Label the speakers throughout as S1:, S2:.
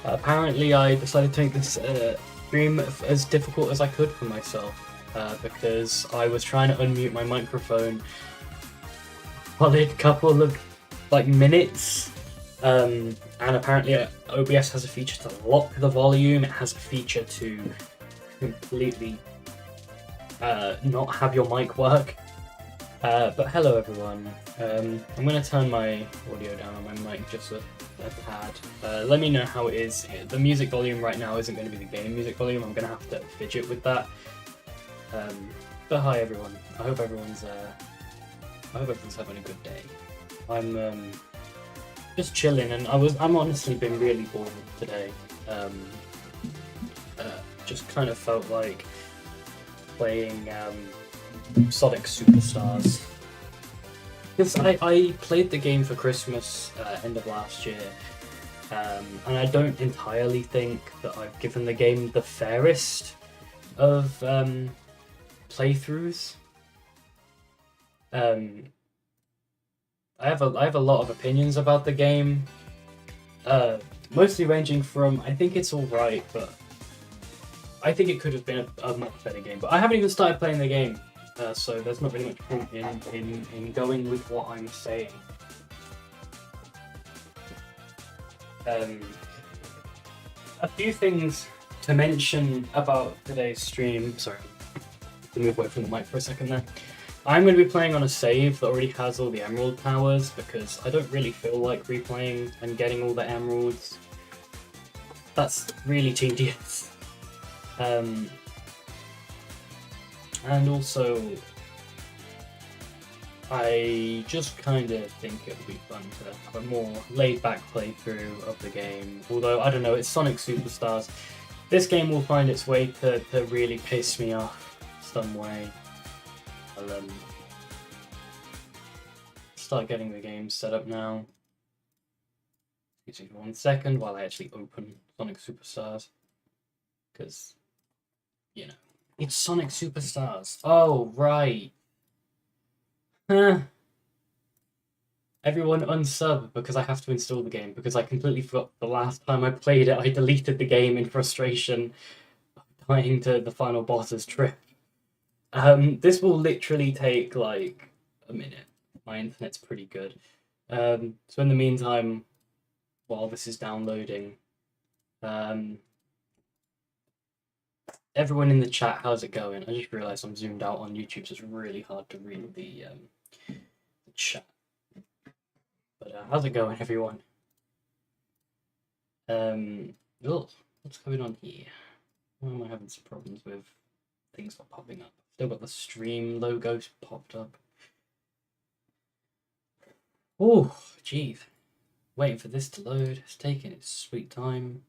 S1: Apparently, I decided to make this stream as difficult as I could for myself because I was trying to unmute my microphone for a couple of minutes, and apparently OBS has a feature to lock the volume. It has a feature to completely not have your mic work. But hello everyone. I'm going to turn my audio down on my mic just a tad. Let me know how it is. The music volume right now isn't going to be the game music volume. I'm going to have to fidget with that. But hi everyone. I hope everyone's having a good day. I'm just chilling, and I'm honestly been really bored today. Just kind of felt like playing Sonic Superstars. Because I played the game for Christmas end of last year, and I don't entirely think that I've given the game the fairest of playthroughs. I have a lot of opinions about the game, mostly ranging from I think it's alright, but I think it could have been a much better game. But I haven't even started playing the game. So there's not really much point in going with what I'm saying. A few things to mention about today's stream. Sorry, to move away from the mic for a second there. I'm going to be playing on a save that already has all the emerald powers because I don't really feel like replaying and getting all the emeralds. That's really tedious. And also, I just kind of think it would be fun to have a more laid-back playthrough of the game. Although, I don't know, it's Sonic Superstars. This game will find its way to really piss me off some way. I'll start getting the game set up now. Excuse me for 1 second while I actually open Sonic Superstars. Because, you know. It's Sonic Superstars. Oh, right. Huh. Everyone unsub because I have to install the game because I completely forgot the last time I played it. I deleted the game in frustration, dying to the final boss's trip. This will literally take like a minute. My internet's pretty good. So in the meantime, while this is downloading, everyone in the chat, how's it going? I just realised I'm zoomed out on YouTube, so it's really hard to read the chat. But how's it going, everyone? What's going on here? Why am I having some problems with things not popping up? Still got the stream logos popped up. Oh, jeez. Waiting for this to load. It's taking its sweet time.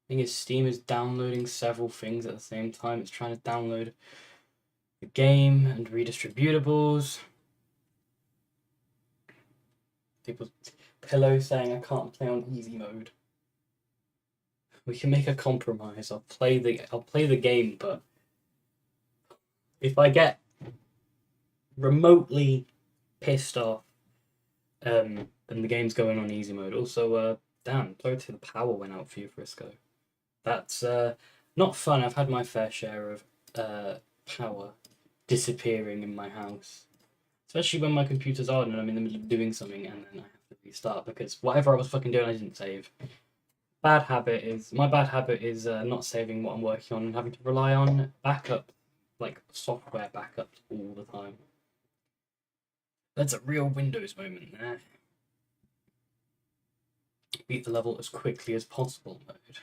S1: Thing is, Steam is downloading several things at the same time. It's trying to download the game and redistributables. People's pillow saying I can't play on easy mode. We can make a compromise. I'll play the game, but if I get remotely pissed off, then the game's going on easy mode. Also, damn, sorry to the power went out for you, Frisco. That's not fun. I've had my fair share of power disappearing in my house. Especially when my computer's on and I'm in the middle of doing something and then I have to restart because whatever I was fucking doing, I didn't save. My bad habit is not saving what I'm working on and having to rely on backup, like software backups all the time. That's a real Windows moment there. Beat the level as quickly as possible mode.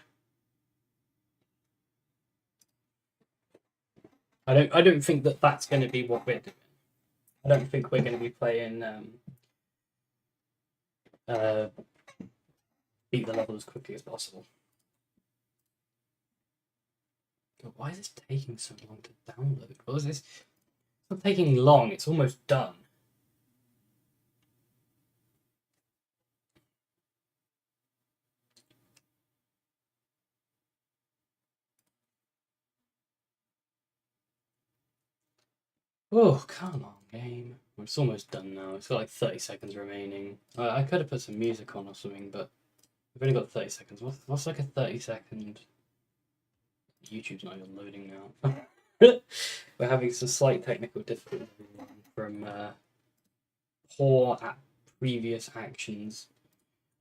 S1: I don't think that that's going to be what we're doing. I don't think we're going to be playing beat the level as quickly as possible. God, why is this taking so long to download? What is this? It's not taking long. It's almost done. Oh, come on, game. It's almost done now. It's got like 30 seconds remaining. I could have put some music on or something, but We've only got 30 seconds. What's like a 30-second? YouTube's not even loading now. We're having some slight technical difficulty from poor at previous actions.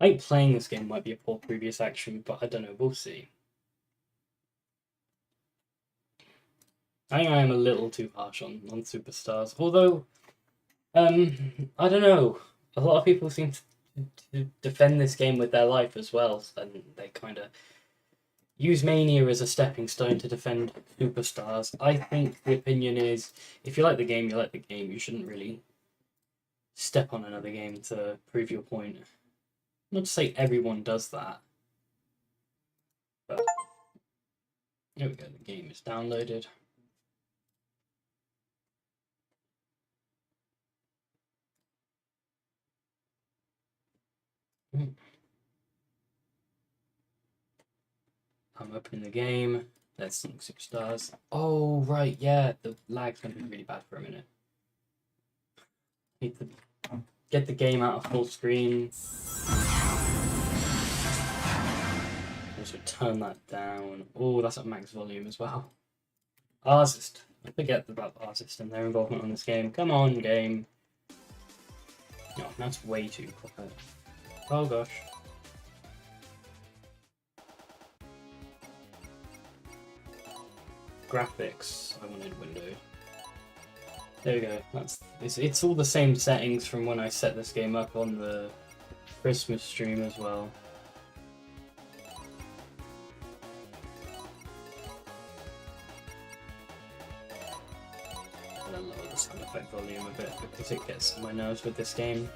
S1: I think playing this game might be a poor previous action, but I don't know. We'll see. I think I am a little too harsh on superstars. Although, I don't know. A lot of people seem to defend this game with their life as well, and they kind of use Mania as a stepping stone to defend superstars. I think the opinion is, if you like the game, you like the game. You shouldn't really step on another game to prove your point. Not to say everyone does that, but there we go. The game is downloaded. I'm opening the game. Let's see superstars. Oh, right, yeah. The lag's going to be really bad for a minute. Need to get the game out of full screen. Also turn that down. Oh, that's at max volume as well. Arsist. I forget about Arsist and their involvement on this game. Come on, game. No, that's way too quiet. Oh, gosh. Graphics. I wanted window. There we go. It's all the same settings from when I set this game up on the Christmas stream as well. I'm gonna lower the sound effect volume a bit because it gets on my nerves with this game.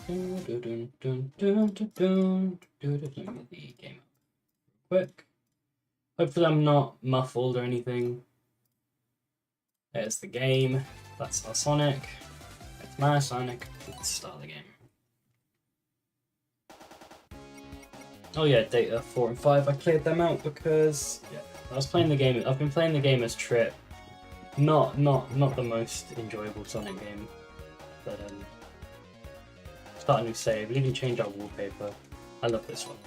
S1: Let me get the game up quick. Hopefully I'm not muffled or anything. There's the game. That's our Sonic. That's my Sonic. Let's start the game. Oh yeah, Data 4 and 5. I cleared them out because I was playing the game. I've been playing the game as Trip. Not the most enjoyable Sonic game, but start a new save. We didn't change our wallpaper. I love this one.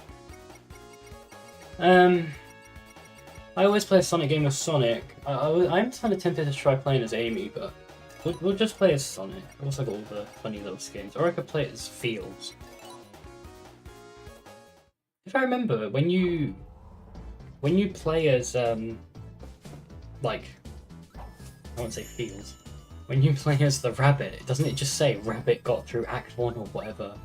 S1: I always play a Sonic game as Sonic. I'm kind of tempted to try playing as Amy, but we'll just play as Sonic. I've also got all the funny little skins. Or I could play it as Fields. If I remember, when you play as like, I won't say Fields. When you play as the rabbit, doesn't it just say rabbit got through Act 1 or whatever?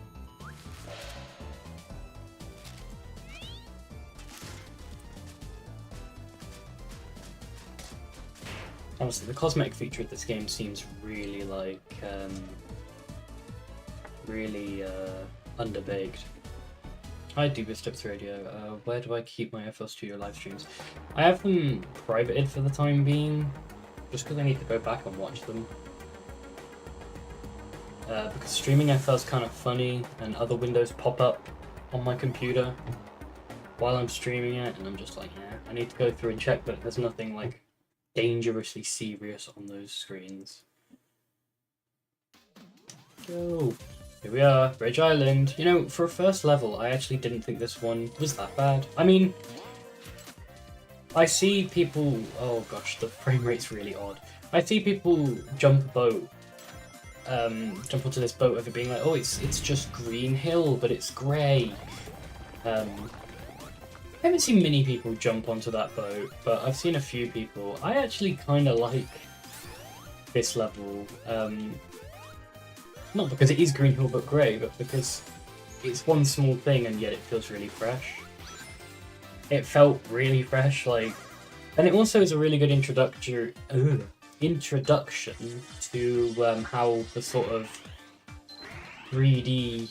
S1: Honestly, the cosmetic feature of this game seems really like underbaked. I do with Tips Radio. Where do I keep my FL Studio live streams? I have them privated for the time being, just because I need to go back and watch them. Because streaming FL is kind of funny, and other windows pop up on my computer while I'm streaming it, and I'm just like, yeah, I need to go through and check that there's nothing like dangerously serious on those screens. Go. Here we are, Bridge Island. You know, for a first level, I actually didn't think this one was that bad. I mean, I see people... Oh gosh, the frame rate's really odd. I see people jump onto this boat of it being like, oh, it's just Green Hill, but it's grey. I haven't seen many people jump onto that boat, but I've seen a few people. I actually kind of like this level. Not because it is Green Hill but grey, but because it's one small thing and yet it feels really fresh. It felt really fresh, like, and it also is a really good introduction to how the sort of 3D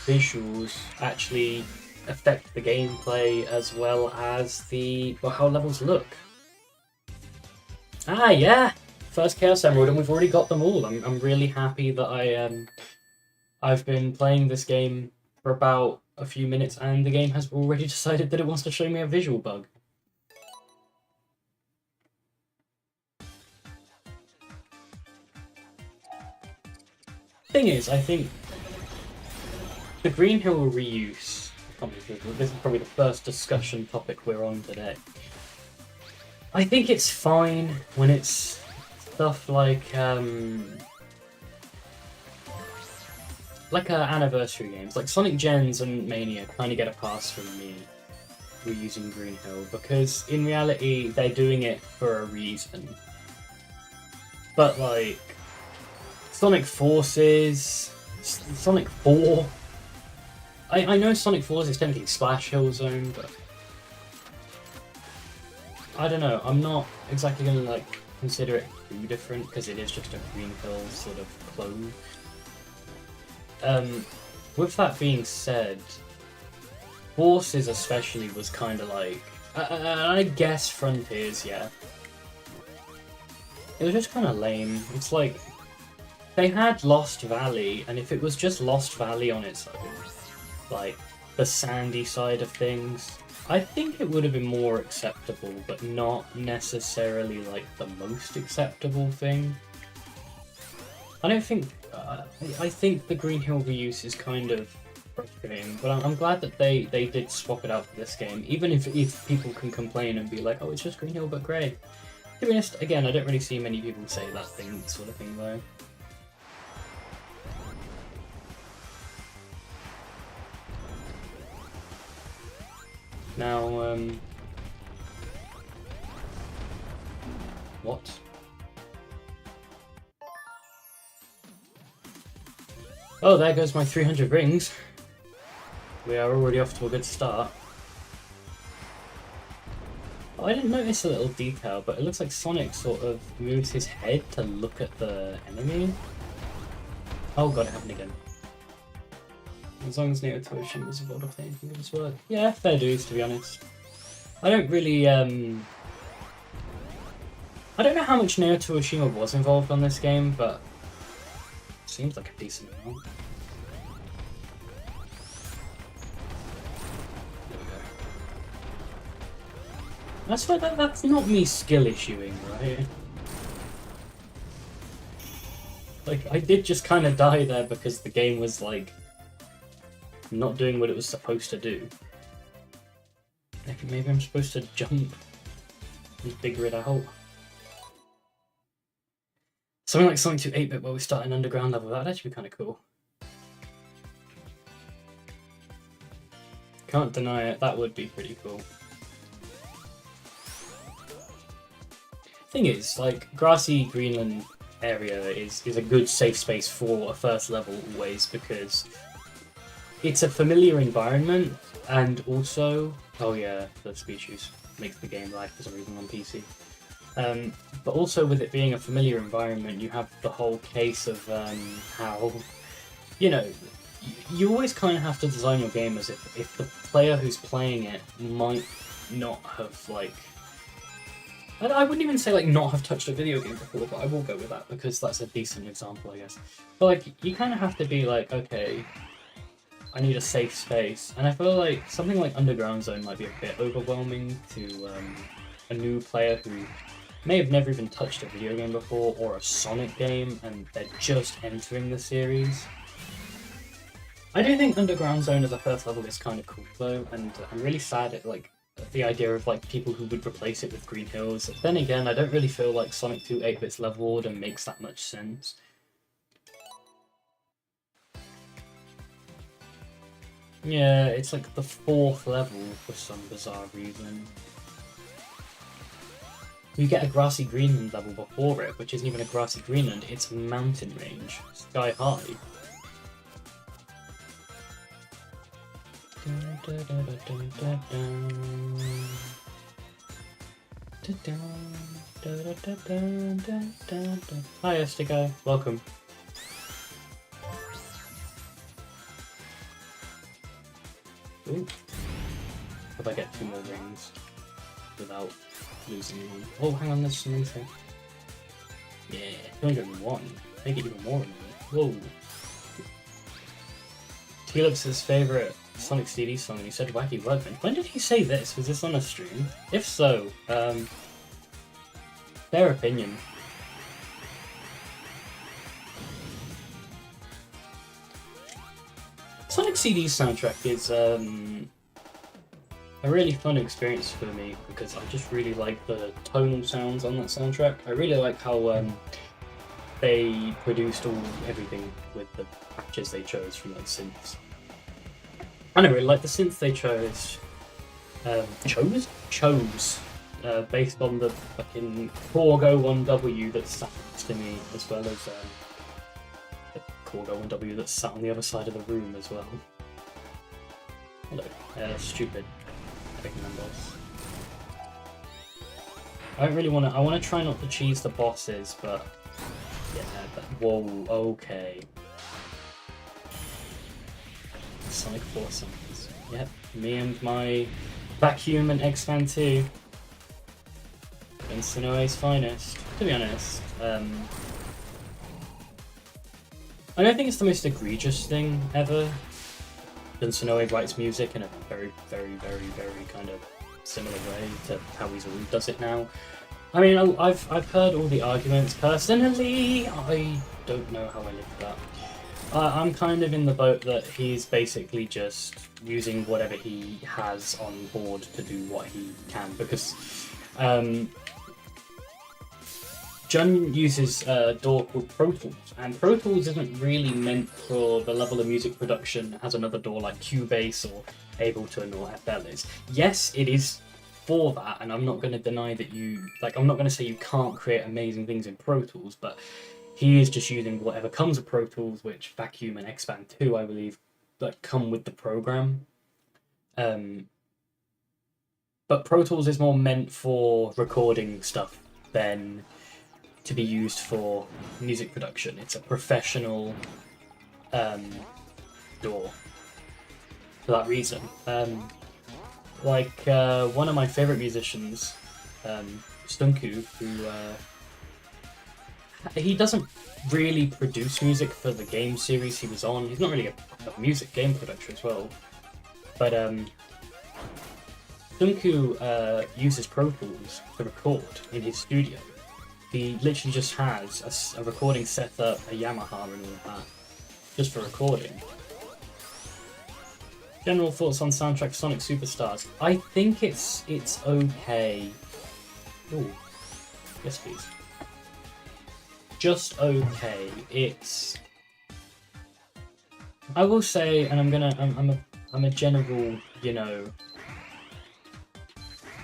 S1: visuals actually affect the gameplay as well as how levels look. Ah, yeah. First Chaos Emerald, and we've already got them all. I'm really happy that I've been playing this game for about a few minutes, and the game has already decided that it wants to show me a visual bug. Thing is, I think the Green Hill reuse, this is probably the first discussion topic we're on today. I think it's fine when it's stuff like anniversary games, like Sonic Gens and Mania kind of get a pass from me reusing Green Hill, because in reality they're doing it for a reason. But like Sonic Forces, Sonic 4, I know Sonic Forces is technically Splash Hill Zone, but I don't know, I'm not exactly going to like consider it too different, because it is just a Green Hill sort of clone. With that being said, Forces especially was kind of like, I guess Frontiers, yeah. It was just kind of lame. It's like, they had Lost Valley, and if it was just Lost Valley on its own, like, the sandy side of things, I think it would have been more acceptable, but not necessarily, like, the most acceptable thing. I don't think... I think the Green Hill reuse is kind of frustrating, but I'm glad that they did swap it out for this game, even if people can complain and be like, oh, it's just Green Hill but grey. To be honest, again, I don't really see many people say that sort of thing, though. Now, what? Oh, there goes my 300 rings. We are already off to a good start. Oh, I didn't notice a little detail, but it looks like Sonic sort of moves his head to look at the enemy. Oh god, it happened again. As long as Neo Toshin was involved, I think it was work. Yeah, fair dues, to be honest. I don't really, I don't know how much Neo Toshima was involved on this game, but it seems like a decent amount. There we go. That's not me skill issuing, right? Like, I did just kind of die there because the game was, like, not doing what it was supposed to do. Maybe I'm supposed to jump and figure it out. Something like Sonic 2 8-bit where we start an underground level, that'd actually be kind of cool. Can't deny it, that would be pretty cool. Thing is, like, grassy Greenland area is a good safe space for a first level always, because it's a familiar environment, and also, oh yeah, the species makes the game lag for some reason on PC. But also with it being a familiar environment, you have the whole case of how, you know, you always kind of have to design your game as if the player who's playing it might not have, like, I wouldn't even say, like, not have touched a video game before, but I will go with that because that's a decent example, I guess. But, like, you kind of have to be like, okay, I need a safe space. And I feel like something like Underground Zone might be a bit overwhelming to a new player who may have never even touched a video game before, or a Sonic game, and they're just entering the series. I do think Underground Zone as a first level is kind of cool, though, and I'm really sad at, like, the idea of, like, people who would replace it with Green Hills. Then again, I don't really feel like Sonic 2 8-bit's level order makes that much sense. Yeah, it's like the 4th level for some bizarre reason. You get a Grassy Greenland level before it, which isn't even a Grassy Greenland, it's a mountain range, sky high. Hi, Estigo. Welcome. Ooh. If I get 2 more rings without losing one. Oh, hang on, there's some thing. Yeah, 201. Make it even more than that. Whoa. Felix's favourite Sonic CD song, and he said Wacky Workbench. When did he say this? Was this on a stream? If so, their opinion. Sonic CD's soundtrack is a really fun experience for me because I just really like the tonal sounds on that soundtrack. I really like how they produced everything with the patches they chose from those synths. And I really like the synths they chose. Based on the fucking Corgo 1W that sat next to me, as well as the Corgo 1W that sat on the other side of the room as well. Hello, stupid big members. I don't really want to. I want to try not to cheese the bosses, but yeah. Whoa, okay. Sonic 4 songs. Yep, me and my vacuum and X-Fan 2. Sonoe's finest. To be honest, I don't think it's the most egregious thing ever. Sonoe writes music in a very, very, very, very kind of similar way to how he does it now. I mean, I've heard all the arguments. Personally, I don't know how I live with that. I'm kind of in the boat that he's basically just using whatever he has on board to do what he can, because Jun uses a DAW called Pro Tools, and Pro Tools isn't really meant for the level of music production as another DAW like Cubase or Ableton or FL is. Yes, it is for that, and I'm not going to deny that I'm not going to say you can't create amazing things in Pro Tools, but he is just using whatever comes with Pro Tools, which Vacuum and X-Band 2, I believe, come with the program. But Pro Tools is more meant for recording stuff than to be used for music production. It's a professional DAW for that reason. One of my favorite musicians, Stunku, who he doesn't really produce music for the game series he was on. He's not really a music game producer as well, but Stunku uses Pro Tools to record in his studio. He literally just has a recording setup, a Yamaha and all of that, just for recording. General thoughts on soundtrack Sonic Superstars. I think it's okay. Ooh, yes please. Just okay. It's. I will say, and I'm a general,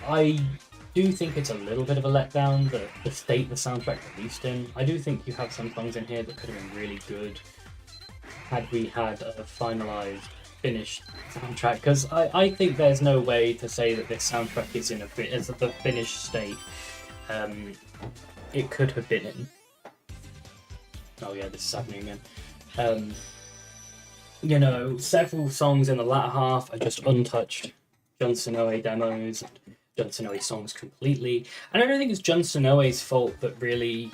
S1: I do think it's a little bit of a letdown, the state the soundtrack released in. I do think you have some songs in here that could have been really good had we had a finalized, finished soundtrack, because I think there's no way to say that this soundtrack is in the finished state it could have been in. Oh yeah, this is happening again. Several songs in the latter half are just untouched Jun Sonoe demos, Jun Sonoe songs completely. And I don't think it's Jun Sonoe's fault that really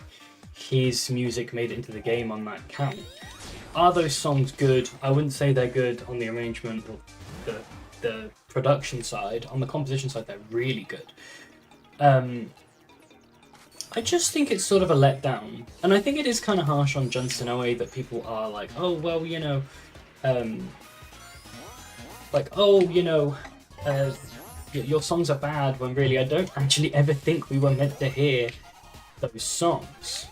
S1: his music made it into the game on that count. Are those songs good? I wouldn't say they're good on the arrangement or the production side. On the composition side, they're really good. I just think it's sort of a letdown. And I think it is kind of harsh on Jun Sonoe that people are like, oh, well, your songs are bad, when really I don't actually ever think we were meant to hear those songs.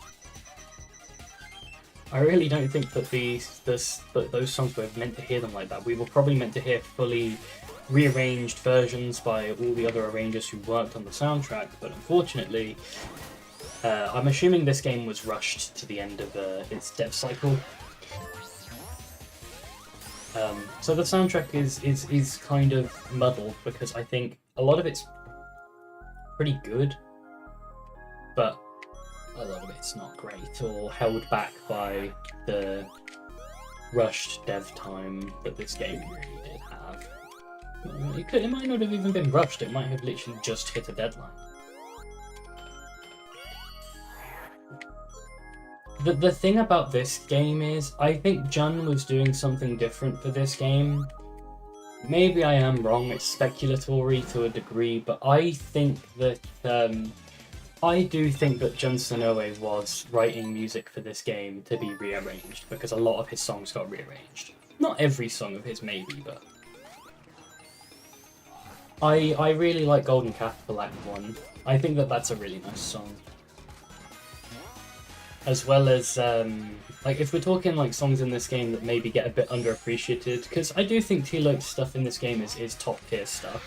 S1: I really don't think that those songs were meant to hear them like that. We were probably meant to hear fully rearranged versions by all the other arrangers who worked on the soundtrack, but unfortunately, I'm assuming this game was rushed to the end of its dev cycle. So the soundtrack is kind of muddled, because I think a lot of it's pretty good, but a lot of it's not great, or held back by the rushed dev time that this game really did have. It might not have even been rushed, it might have literally just hit a deadline. The thing about this game is, I think Jun was doing something different for this game. Maybe I am wrong, it's speculatory to a degree, but I think that I do think that Jun Sonoe was writing music for this game to be rearranged, because a lot of his songs got rearranged. Not every song of his, maybe, but I really like Golden Capital Act 1. I think that that's a really nice song. As well as, like, if we're talking, like, songs in this game that maybe get a bit underappreciated, because I do think T-Loke's stuff in this game is top-tier stuff,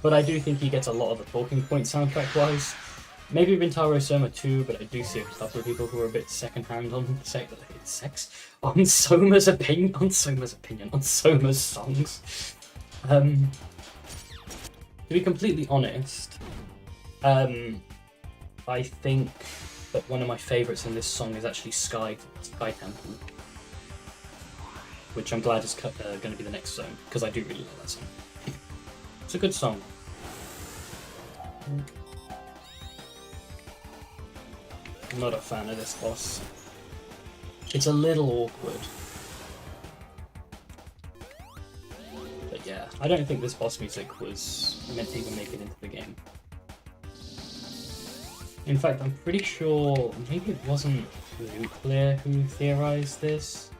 S1: but I do think he gets a lot of the talking point soundtrack-wise. Maybe Rintaro Soma too, but I do see a couple of people who are a bit second-hand on on Soma's songs. To be completely honest, I think that one of my favourites in this song is actually Sky Temple, which I'm glad is going to be the next song, because I do really love that song. It's a good song. I'm not a fan of this boss. It's a little awkward. But yeah, I don't think this boss music was meant to even make it into the game. In fact, I'm pretty sure maybe it wasn't Nuclear who theorized this,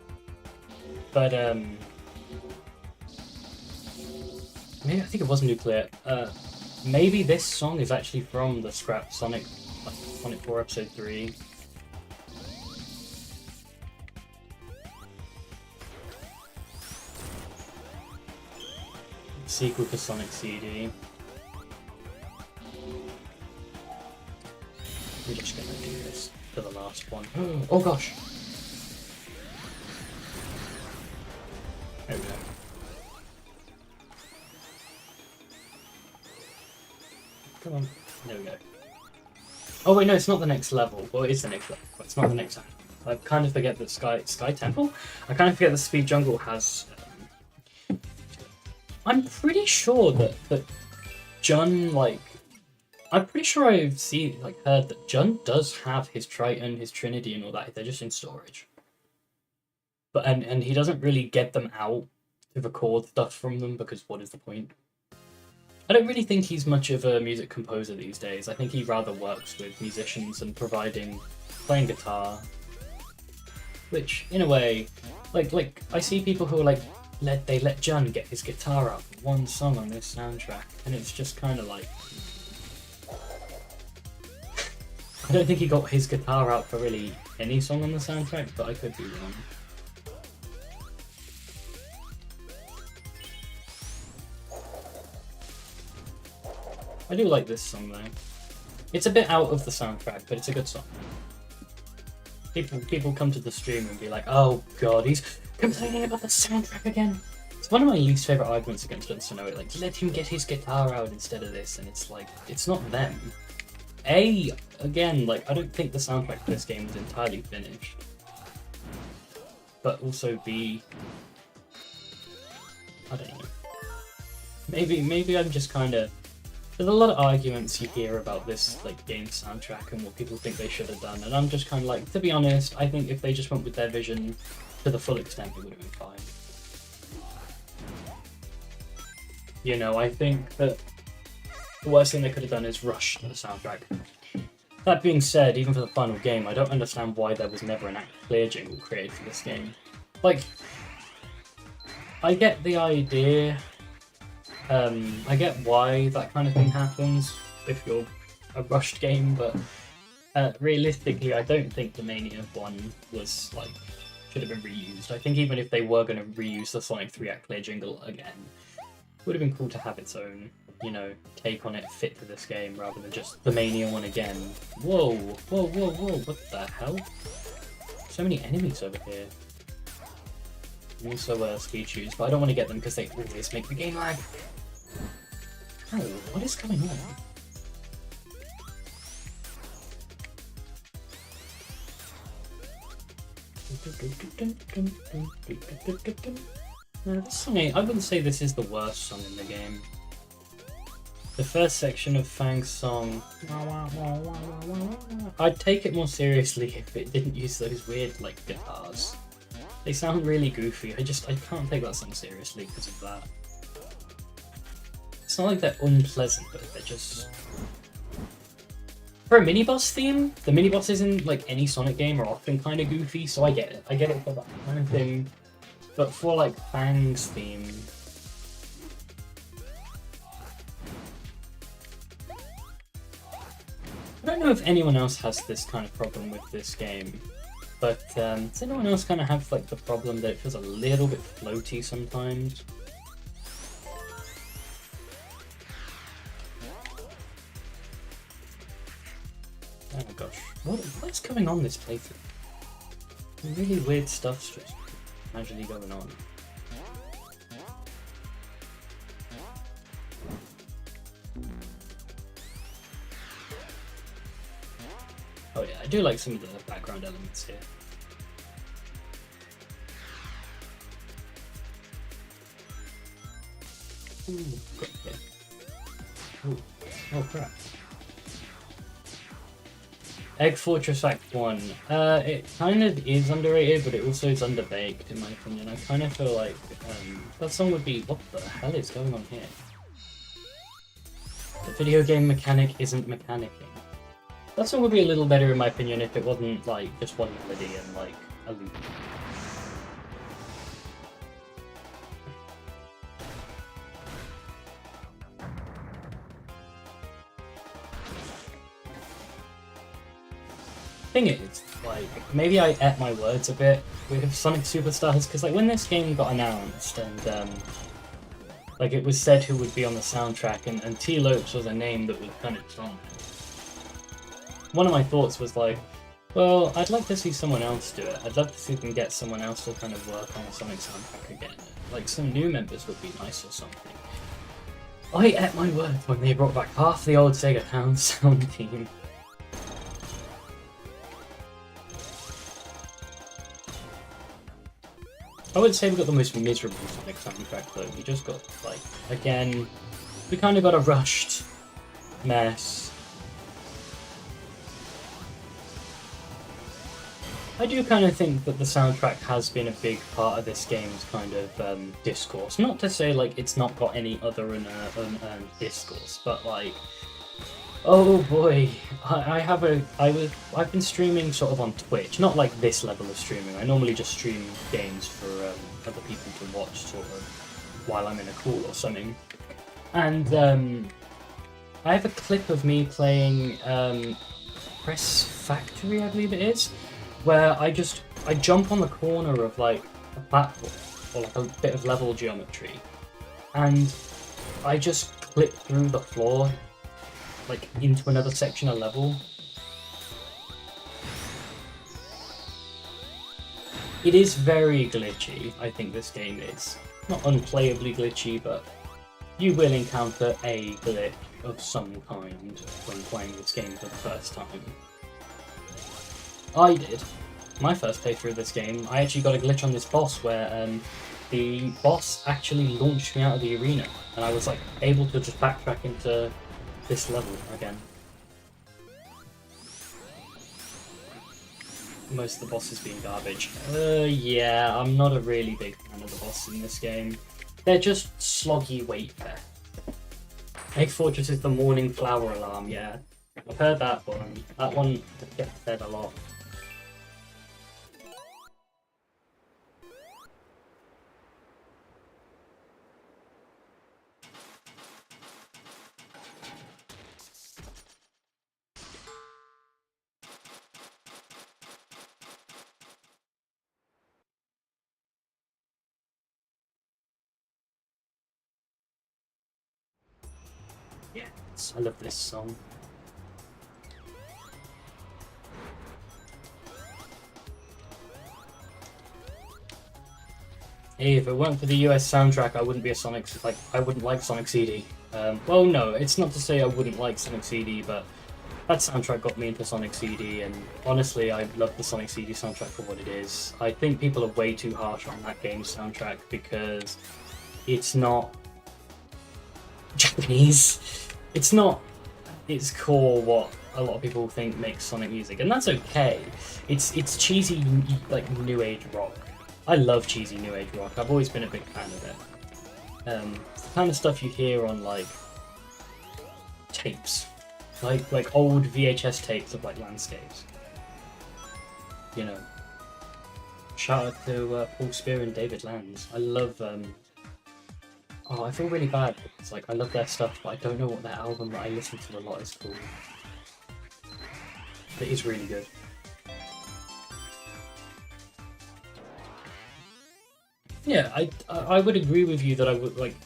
S1: but maybe I think it was Nuclear. Maybe this song is actually from the scrap Sonic 4 Episode 3. Sequel to Sonic CD. I'm just gonna do this for the last one. Oh gosh! There we go. Come on. There we go. Oh wait, no, it's not the next level. Well, it is the next level, but it's not the next level. I kind of forget that Sky Temple? I kind of forget that Speed Jungle has... I'm pretty sure that Jun, like... I'm pretty sure I've heard that Jun does have his Triton, his Trinity and all that. They're just in storage. But and he doesn't really get them out to record stuff from them, because what is the point? I don't really think he's much of a music composer these days. I think he rather works with musicians and playing guitar. Which, in a way, like I see people who are like, they let Jun get his guitar out for one song on this soundtrack, and it's just kind of like... I don't think he got his guitar out for really any song on the soundtrack, but I could be wrong. I do like this song though. It's a bit out of the soundtrack, but it's a good song. People come to the stream and be like, oh god, he's complaining about the soundtrack again. It's one of my least favourite arguments against Unsanoe, like, let him get his guitar out instead of this, and it's like, it's not them. Again, like, I don't think the soundtrack for this game was entirely finished. But also B, I don't know. Maybe I'm just kind of... There's a lot of arguments you hear about this like game soundtrack and what people think they should have done, and I'm just kind of like, to be honest, I think if they just went with their vision to the full extent, it would have been fine. You know, I think that the worst thing they could have done is rush the soundtrack. That being said, even for the final game, I don't understand why there was never an Act Clear jingle created for this game. Like, I get the idea. I get why that kind of thing happens if you're a rushed game, but realistically, I don't think the Mania one was like should have been reused. I think even if they were going to reuse the Sonic 3 Act Clear jingle again, it would have been cool to have its own, you know, take on it fit to this game rather than just the Mania one again. Whoa, whoa, whoa, whoa! What the hell? So many enemies over here. And also speed shoes, but I don't want to get them because they always make the game lag. Oh, what is going on? This song, I wouldn't say this is the worst song in the game. The first section of Fang's song, I'd take it more seriously if it didn't use those weird like guitars. They sound really goofy. I can't take that song seriously because of that. It's not like they're unpleasant, but they're just... For a mini-boss theme, the mini-bosses in like any Sonic game are often kind of goofy, so I get it. I get it for that kind of thing. but for like Fang's theme. I don't know if anyone else has this kind of problem with this game, but does anyone else kind of have like the problem that it feels a little bit floaty sometimes? Oh my gosh, what's going on this playthrough? Really weird stuff's just casually going on. Oh yeah, I do like some of the background elements here. Ooh, okay. Ooh. Oh crap. Egg Fortress Act 1. It kind of is underrated, but it also is underbaked in my opinion. I kind of feel like that song would be, what the hell is going on here? The video game mechanic isn't mechanicking. That song would be a little better in my opinion if it wasn't like just one melody and like a loop. Thing is, like, maybe I ate my words a bit with Sonic Superstars, because like when this game got announced and like it was said who would be on the soundtrack, and T. Lopes was a name that was kind of on there. One of my thoughts was like, well, I'd like to see someone else do it. I'd love to see them get someone else to kind of work on the Sonic soundtrack again. Like some new members would be nice or something. I ate my words when they brought back half the old Sega Town sound team. I would say we got the most miserable Sonic soundtrack though. We just got, like, again, we kind of got a rushed mess. I do kind of think that the soundtrack has been a big part of this game's kind of discourse. Not to say like it's not got any other unearned discourse, but like, oh boy, I've been streaming sort of on Twitch, not like this level of streaming. I normally just stream games for other people to watch sort of while I'm in a call or something. And I have a clip of me playing Press Factory, I believe it is, where I jump on the corner of like a platform or like a bit of level geometry, and I just clip through the floor like into another section of level. It is very glitchy, I think this game is. Not unplayably glitchy, but you will encounter a glitch of some kind when playing this game for the first time. I did. My first playthrough of this game, I actually got a glitch on this boss where the boss actually launched me out of the arena, and I was like able to just backtrack into this level again. Most of the bosses being garbage. Yeah, I'm not a really big fan of the bosses in this game. They're just sloggy weight there. Egg Fortress is the morning flower alarm, yeah. I've heard that one. That one gets said a lot. Yes, I love this song. Hey, if it weren't for the US soundtrack, I wouldn't be a Sonic, I wouldn't like Sonic CD. Well, no, it's not to say I wouldn't like Sonic CD, but that soundtrack got me into Sonic CD, and honestly, I love the Sonic CD soundtrack for what it is. I think people are way too harsh on that game's soundtrack because it's not Japanese. It's not its core what a lot of people think makes Sonic music, and that's okay. It's cheesy, like new age rock. I love cheesy new age rock. I've always been a big fan of it. The kind of stuff you hear on like tapes, like old VHS tapes of like landscapes. You know, shout out to Paul Spear and David Lands. I love. Oh, I feel really bad. It's like I love their stuff, but I don't know what their album that I listen to a lot is called. It is really good. Yeah, I would agree with you that I would like.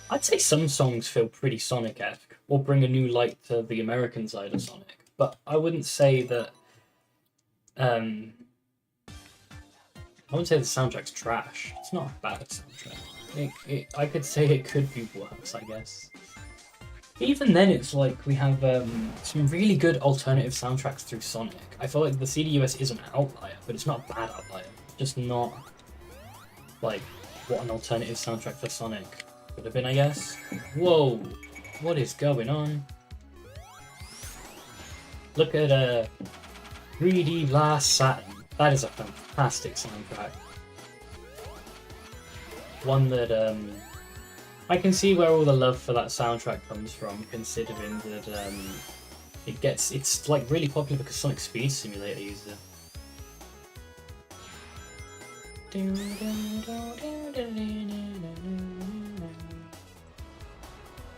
S1: I'd say some songs feel pretty Sonic-esque, or bring a new light to the American side of Sonic. But I wouldn't say that. I wouldn't say the soundtrack's trash. It's not a bad soundtrack. I could say it could be worse, I guess. Even then, it's like we have some really good alternative soundtracks through Sonic. I feel like the CDUS is an outlier, but it's not a bad outlier. Just not like what an alternative soundtrack for Sonic would have been, I guess. Whoa, what is going on? Look at 3D Last Saturn. That is a fantastic soundtrack. One that I can see where all the love for that soundtrack comes from, considering that it's like really popular because Sonic Speed Simulator uses it.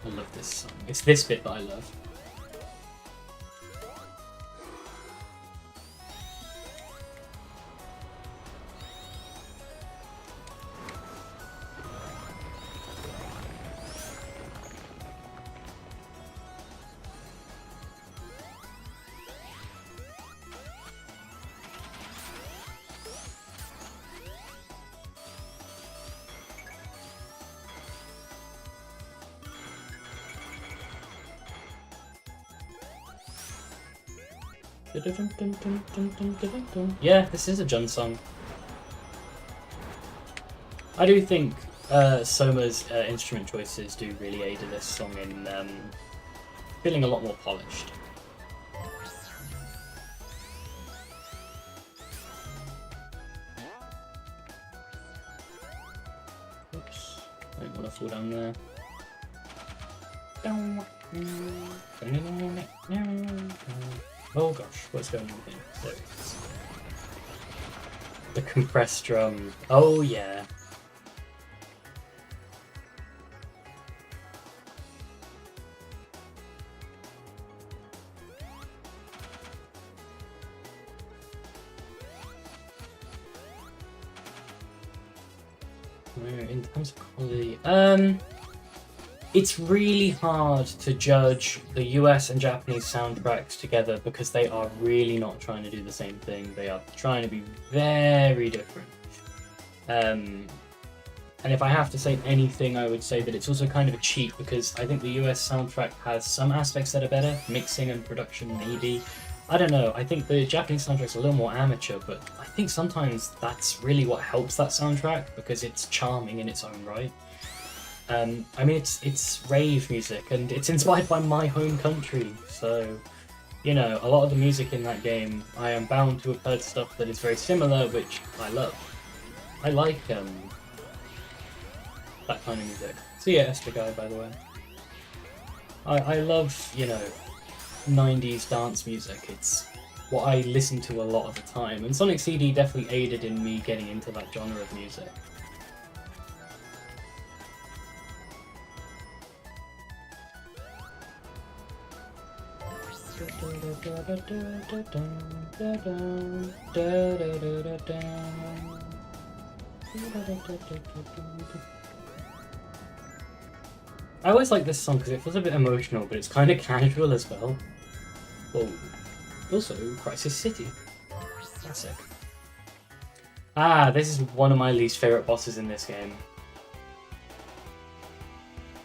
S1: I love this song. It's this bit that I love. Yeah, this is a Jun song. I do think Soma's instrument choices do really aid this song in feeling a lot more polished. Oops, I don't want to fall down there. Oh gosh, what's going on here? There it is. The compressed drum. Oh yeah. In terms of quality, it's really hard to judge the US and Japanese soundtracks together because they are really not trying to do the same thing. They are trying to be very different. And if I have to say anything, I would say that it's also kind of a cheat because I think the US soundtrack has some aspects that are better, mixing and production maybe. I don't know, I think the Japanese soundtrack's a little more amateur, but I think sometimes that's really what helps that soundtrack because it's charming in its own right. I mean, it's rave music, and it's inspired by my home country, so, you know, a lot of the music in that game, I am bound to have heard stuff that is very similar, which I love. I like, that kind of music. So yeah, Esther Guy, by the way. I love, you know, 90s dance music. It's what I listen to a lot of the time, and Sonic CD definitely aided in me getting into that genre of music. I always like this song because it feels a bit emotional, but it's kind of casual as well. Whoa. Also, Crisis City. Classic. Ah, this is one of my least favourite bosses in this game.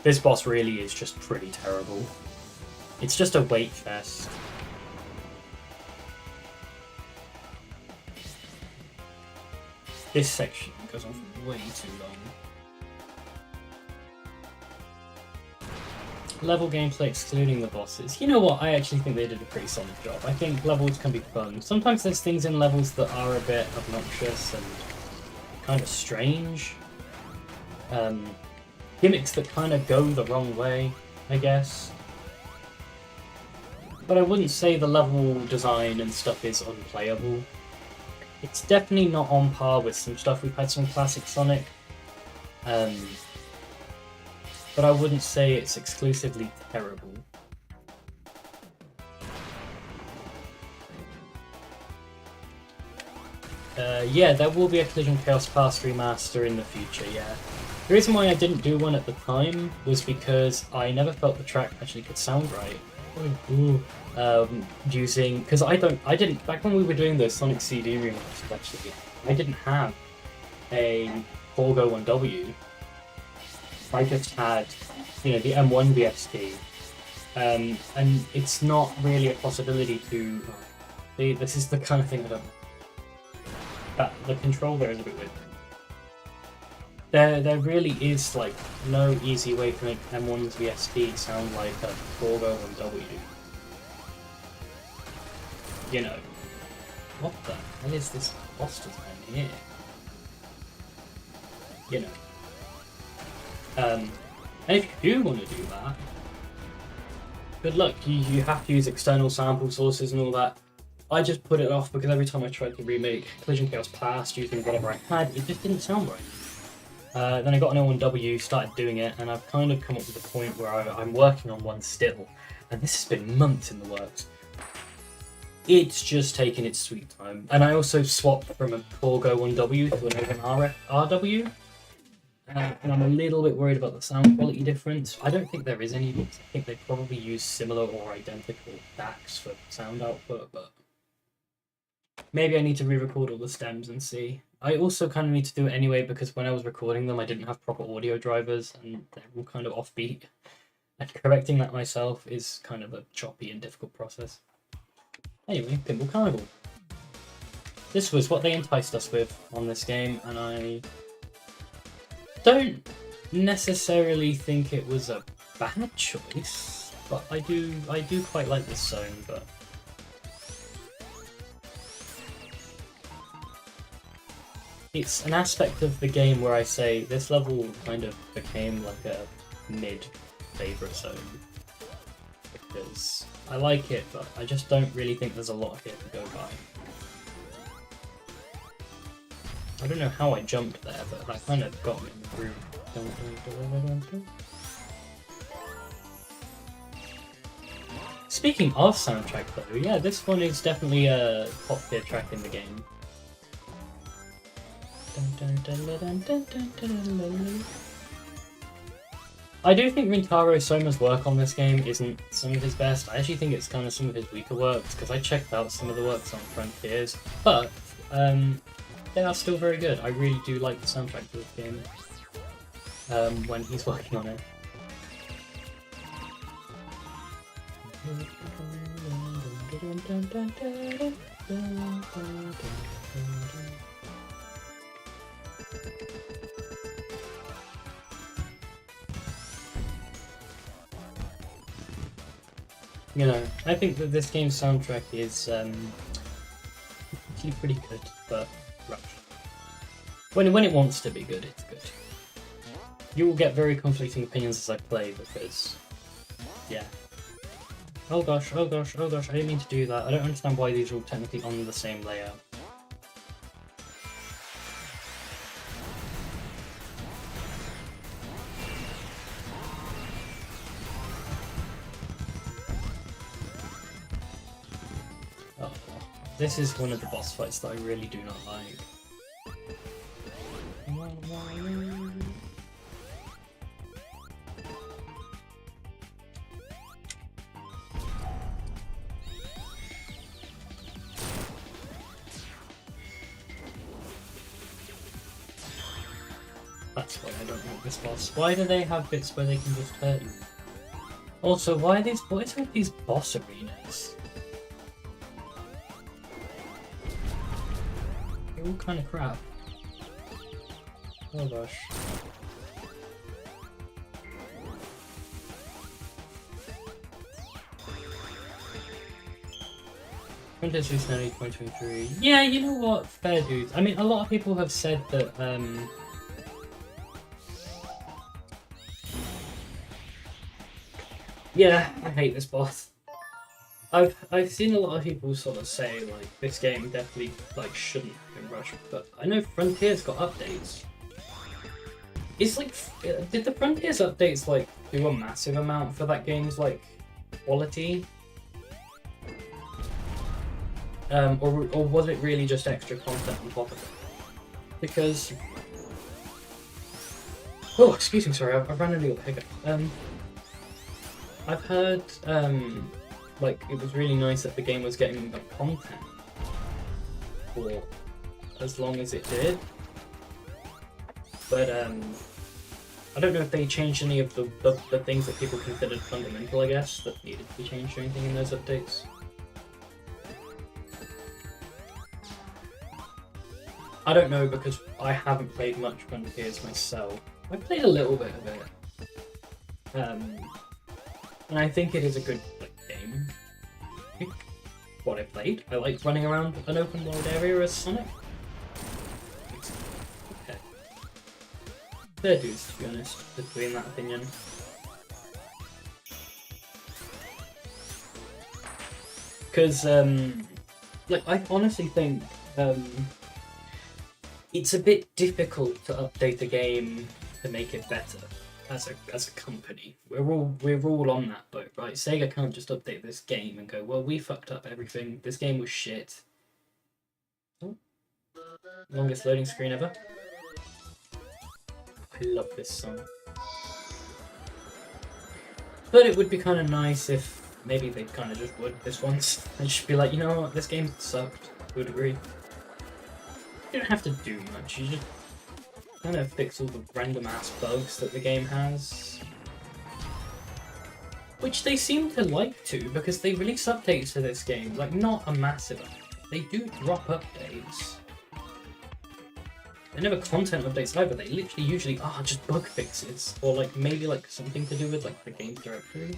S1: This boss really is just pretty terrible. It's just a wait fest. This section goes on for way too long. Level gameplay excluding the bosses. You know what? I actually think they did a pretty solid job. I think levels can be fun. Sometimes there's things in levels that are a bit obnoxious and kind of strange. Gimmicks that kind of go the wrong way, I guess. But I wouldn't say the level design and stuff is unplayable. It's definitely not on par with some stuff we've had from classic Sonic. But I wouldn't say it's exclusively terrible. Yeah, there will be a Collision Chaos Past remaster in the future, yeah. The reason why I didn't do one at the time was because I never felt the track actually could sound right. Because I didn't, back when we were doing the Sonic CD remasters actually, I didn't have a Forgo 1W. I just had, the M1 VST. And it's not really a possibility to, this is the kind of thing I don't the control there is a bit weird. There really is like no easy way to make M1's VST sound like a Forgo 1W. What the hell is this boss design here? And if you do want to do that, good luck. You have to use external sample sources and all that. I just put it off because every time I tried to remake Collision Chaos Past using whatever I had, it just didn't sound right. Then I got an L1W, started doing it, and I've kind of come up with a point where I'm working on one still, and this has been months in the works. It's just taken its sweet time. And I also swapped from a Forgo 1W to an Open RW, and I'm a little bit worried about the sound quality difference. I don't think there is any, because I think they probably use similar or identical DACs for sound output, but maybe I need to re-record all the stems and see. I also kind of need to do it anyway because when I was recording them I didn't have proper audio drivers and they're all kind of offbeat. And correcting that myself is kind of a choppy and difficult process. Anyway, Pinball Carnival. This was what they enticed us with on this game, and I don't necessarily think it was a bad choice, but I do quite like this zone, but it's an aspect of the game where I say this level kind of became like a mid-favourite zone. Because I like it, but I just don't really think there's a lot here to go by. I don't know how I jumped there, but that kind of got me in the groove. Speaking of soundtrack though, yeah, this one is definitely a top tier track in the game. I do think Rintaro Soma's work on this game isn't some of his best. I actually think it's kind of some of his weaker works, because I checked out some of the works on Frontiers, but they are still very good. I really do like the soundtrack to this game when he's working on it. I think that this game's soundtrack is actually pretty good, but rough. When it wants to be good, it's good. You will get very conflicting opinions as I play because, yeah. Oh gosh, I didn't mean to do that. I don't understand why these are all technically on the same layout. This is one of the boss fights that I really do not like. That's why I don't like this boss. Why do they have bits where they can just hurt you? Also, what is with these boss arenas? All kind of crap. Oh gosh. Princess Lucinelli 2023. Yeah, you know what? Fair dudes. I mean, a lot of people have said that, yeah, I hate this boss. I've seen a lot of people sort of say like this game definitely like shouldn't have been rushed, but I know Frontiers got updates. It's like, did the Frontiers updates like do a massive amount for that game's like quality? Or was it really just extra content on top of it? Because, oh, excuse me, sorry, I've randomly got a hiccup. I've heard like it was really nice that the game was getting the content for as long as it did, but I don't know if they changed any of the things that people considered fundamental, I guess, that needed to be changed or anything in those updates. I don't know because I haven't played much Frontiers myself. I played a little bit of it, and I think it is a good game. What I played, I like running around an open world area as Sonic. Okay, fair dues to be honest, between that opinion. Because like I honestly think it's a bit difficult to update a game to make it better as a company. We're all on that boat, right? Sega can't just update this game and go, well, we fucked up everything. This game was shit. Oh. Longest loading screen ever. I love this song. But it would be kind of nice if maybe they kind of just would this once and just be like, you know what, this game sucked. To a degree. You don't have to do much, you just kind of fix all the random ass bugs that the game has. Which they seem to like to, because they release updates to this game, like not a massive update. They do drop updates. They're never content updates either, they literally usually are just bug fixes, or like maybe like something to do with like the game directory.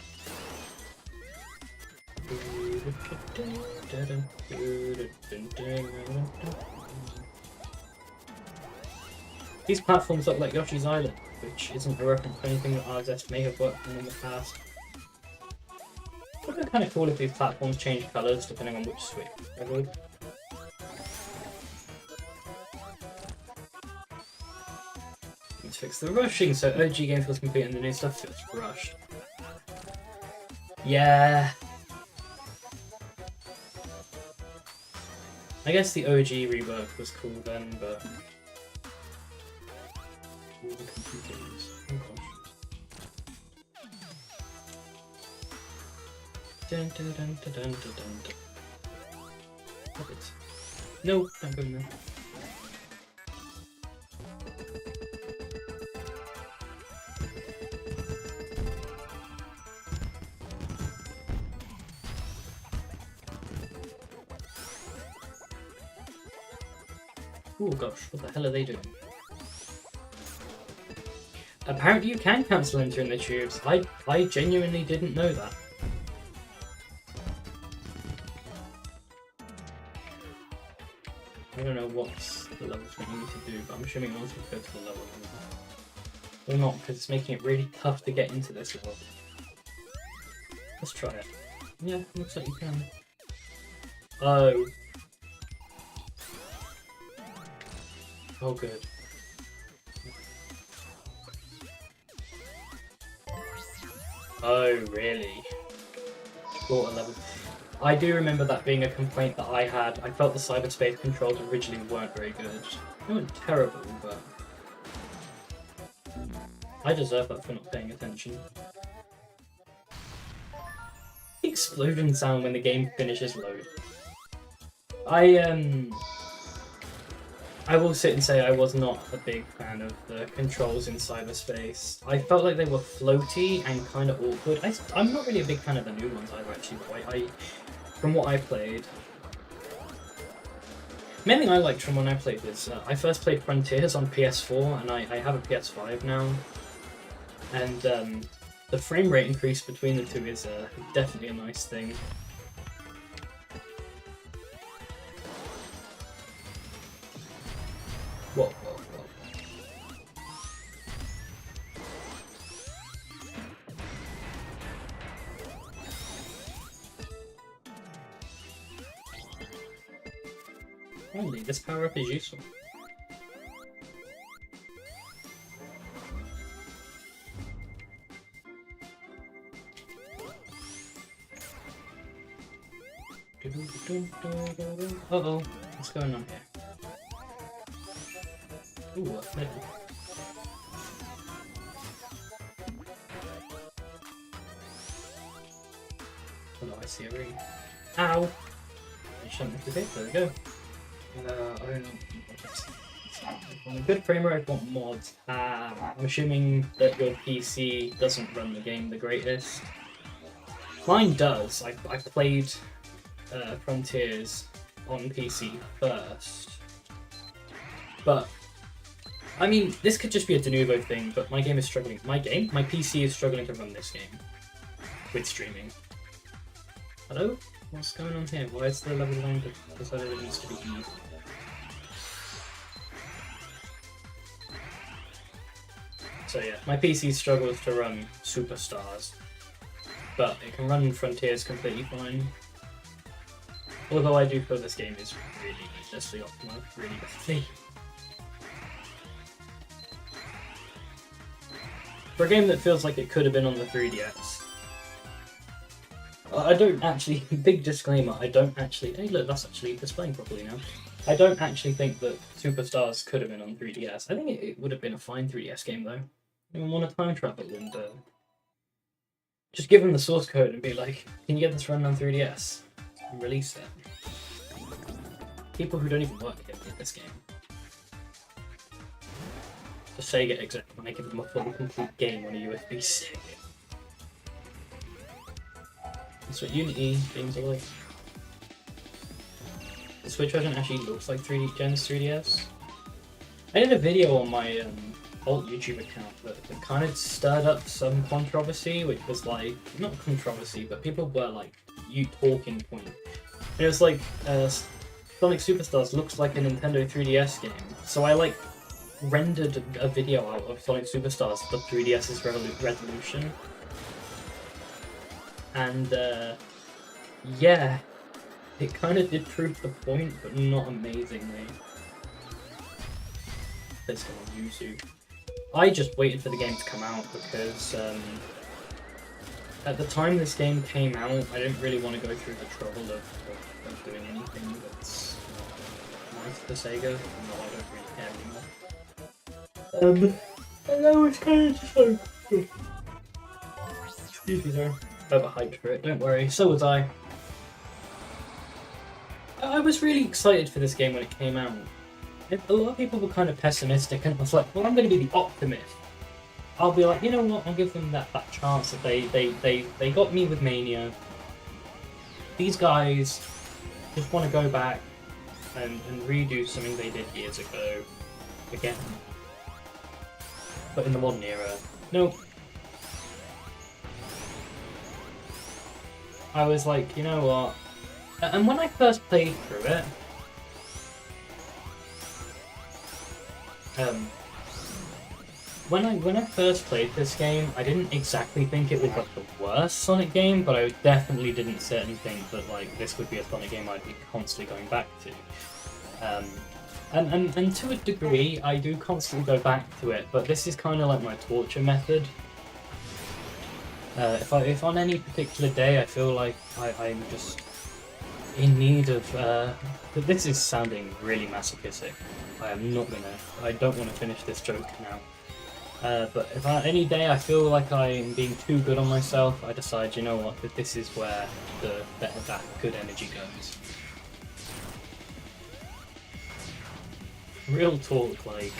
S1: These platforms look like Yoshi's Island, which isn't a reference to anything that RSS may have worked on in the past. It would be kind of cool if these platforms change colours depending on which switch I would. Let's fix the rushing, so OG game feels complete and the new stuff feels rushed. Yeah. I guess the OG rework was cool then, but... all the computers. Oh gosh. Dun dun dun dun dun dun dun. Stop it. No, don't go in there. Oh gosh, what the hell are they doing? Apparently you can cancel entering the tubes. I genuinely didn't know that. I don't know what's the levels we need to do, but I'm assuming once we go to the level. Or not, because it's making it really tough to get into this world. Let's try it. Yeah, looks like you can. Oh. Oh good. Oh really? Shorter level. I do remember that being a complaint that I had. I felt the cyberspace controls originally weren't very good. They weren't terrible, but... I deserve that for not paying attention. The explosion sound when the game finishes load. I will sit and say I was not a big fan of the controls in cyberspace. I felt like they were floaty and kind of awkward. I'm not really a big fan of the new ones either, actually, but from what I played... The main thing I liked from when I played was, I first played Frontiers on PS4, and I have a PS5 now. And the frame rate increase between the two is definitely a nice thing. Whoa, whoa, whoa. Finally, this power-up is useful. Uh-oh, what's going on here? Ooh, a flip. Oh, I see a ring. Ow! I shouldn't have to hit, there we go. I don't know. On a good frame rate, I want mods. I'm assuming that your PC doesn't run the game the greatest. Mine does. I played Frontiers on PC first. But, I mean, this could just be a de novo thing, but my game is struggling. My PC is struggling to run this game with streaming. Hello? What's going on here? Why is the level line decided it needs to be E? So yeah, my PC struggles to run Superstars, but it can run Frontiers completely fine. Although I do feel this game is really needlessly optimized, really badly. For a game that feels like it could have been on the 3DS. I don't actually, big disclaimer, I don't actually, hey look, that's actually displaying properly now. I don't actually think that Superstars could have been on 3DS. I think it would have been a fine 3DS game though. Anyone want to time travel and just give them the source code and be like, can you get this run on 3DS? And release it. People who don't even work here made this game. The Sega exec when I give them a full complete game on a USB stick. That's what Unity games are like. The Switch version actually looks like 3DS. I did a video on my old YouTube account that kind of stirred up some controversy, which was like, not controversy, but people were like, you talking point. And it was like, Sonic Superstars looks like a Nintendo 3DS game. So I like rendered a video out of Sonic Superstars, the 3DS's resolution. And yeah, it kind of did prove the point, but not amazingly. Let's go on Yuzu. I just waited for the game to come out because at the time this game came out, I didn't really want to go through the trouble of doing anything that's nice for Sega. No, I don't really care anymore. And I was kind of just like, excuse me, sorry, overhyped for it. Don't worry, so was I. I was really excited for this game when it came out. A lot of people were kind of pessimistic, and I was like, well, I'm going to be the optimist. I'll be like, you know what, I'll give them that chance that they got me with Mania. These guys just want to go back and redo something they did years ago again. But in the modern era. Nope. I was like, you know what? And when I first played through it, when I first played this game, I didn't exactly think it was like the worst Sonic game, but I definitely didn't sit and think that like this would be a Sonic game I'd be constantly going back to. And to a degree, I do constantly go back to it, but this is kind of like my torture method. If on any particular day I feel like I'm just in need of, this is sounding really masochistic. I don't want to finish this joke now. But if any day I feel like I'm being too good on myself, I decide, you know what, that this is where that good energy goes. Real talk, like,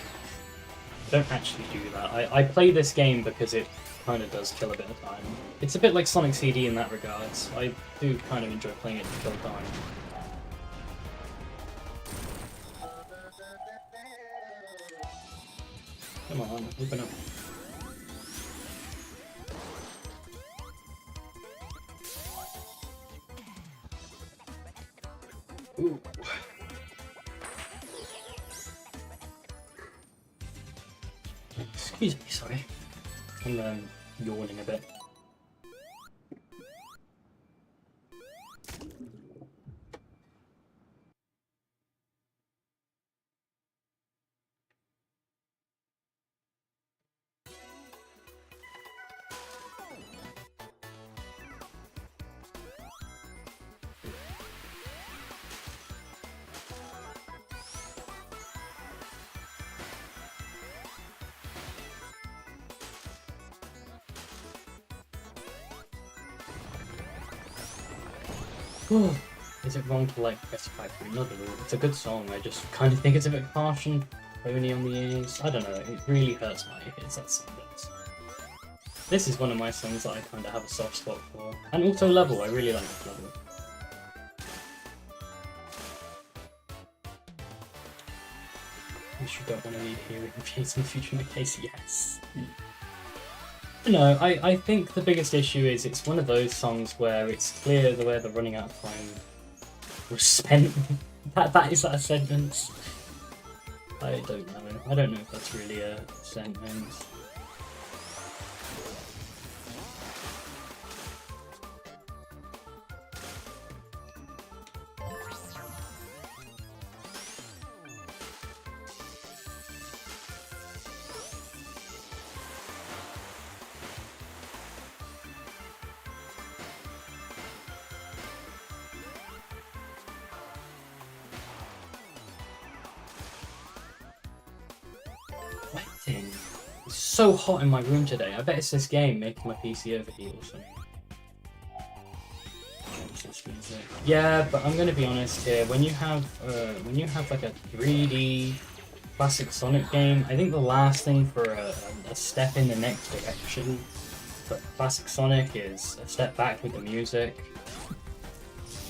S1: I don't actually do that. I play this game because it kind of does kill a bit of time. It's a bit like Sonic CD in that regards. I do kind of enjoy playing it to kill time. Come on, open up. Ooh. Excuse me, sorry. I'm yawning a bit. Oh, is it wrong to like specify for another rule? It's a good song, I just kind of think it's a bit harsh and phony on the ears. I don't know, it really hurts my ears, that song does. This is one of my songs that I kind of have a soft spot for. And also Level, I really like Level. Wish you don't want to need hearing reviews in the future in the case, yes. No, I think the biggest issue is it's one of those songs where it's clear where the running out of time was spent. that is that a sentence? I don't know. I don't know if that's really a sentence. It's so hot in my room today. I bet it's this game making my PC overheat or something. Yeah, but I'm gonna be honest here. When you have like a 3D classic Sonic game, I think the last thing for a step in the next direction for classic Sonic is a step back with the music.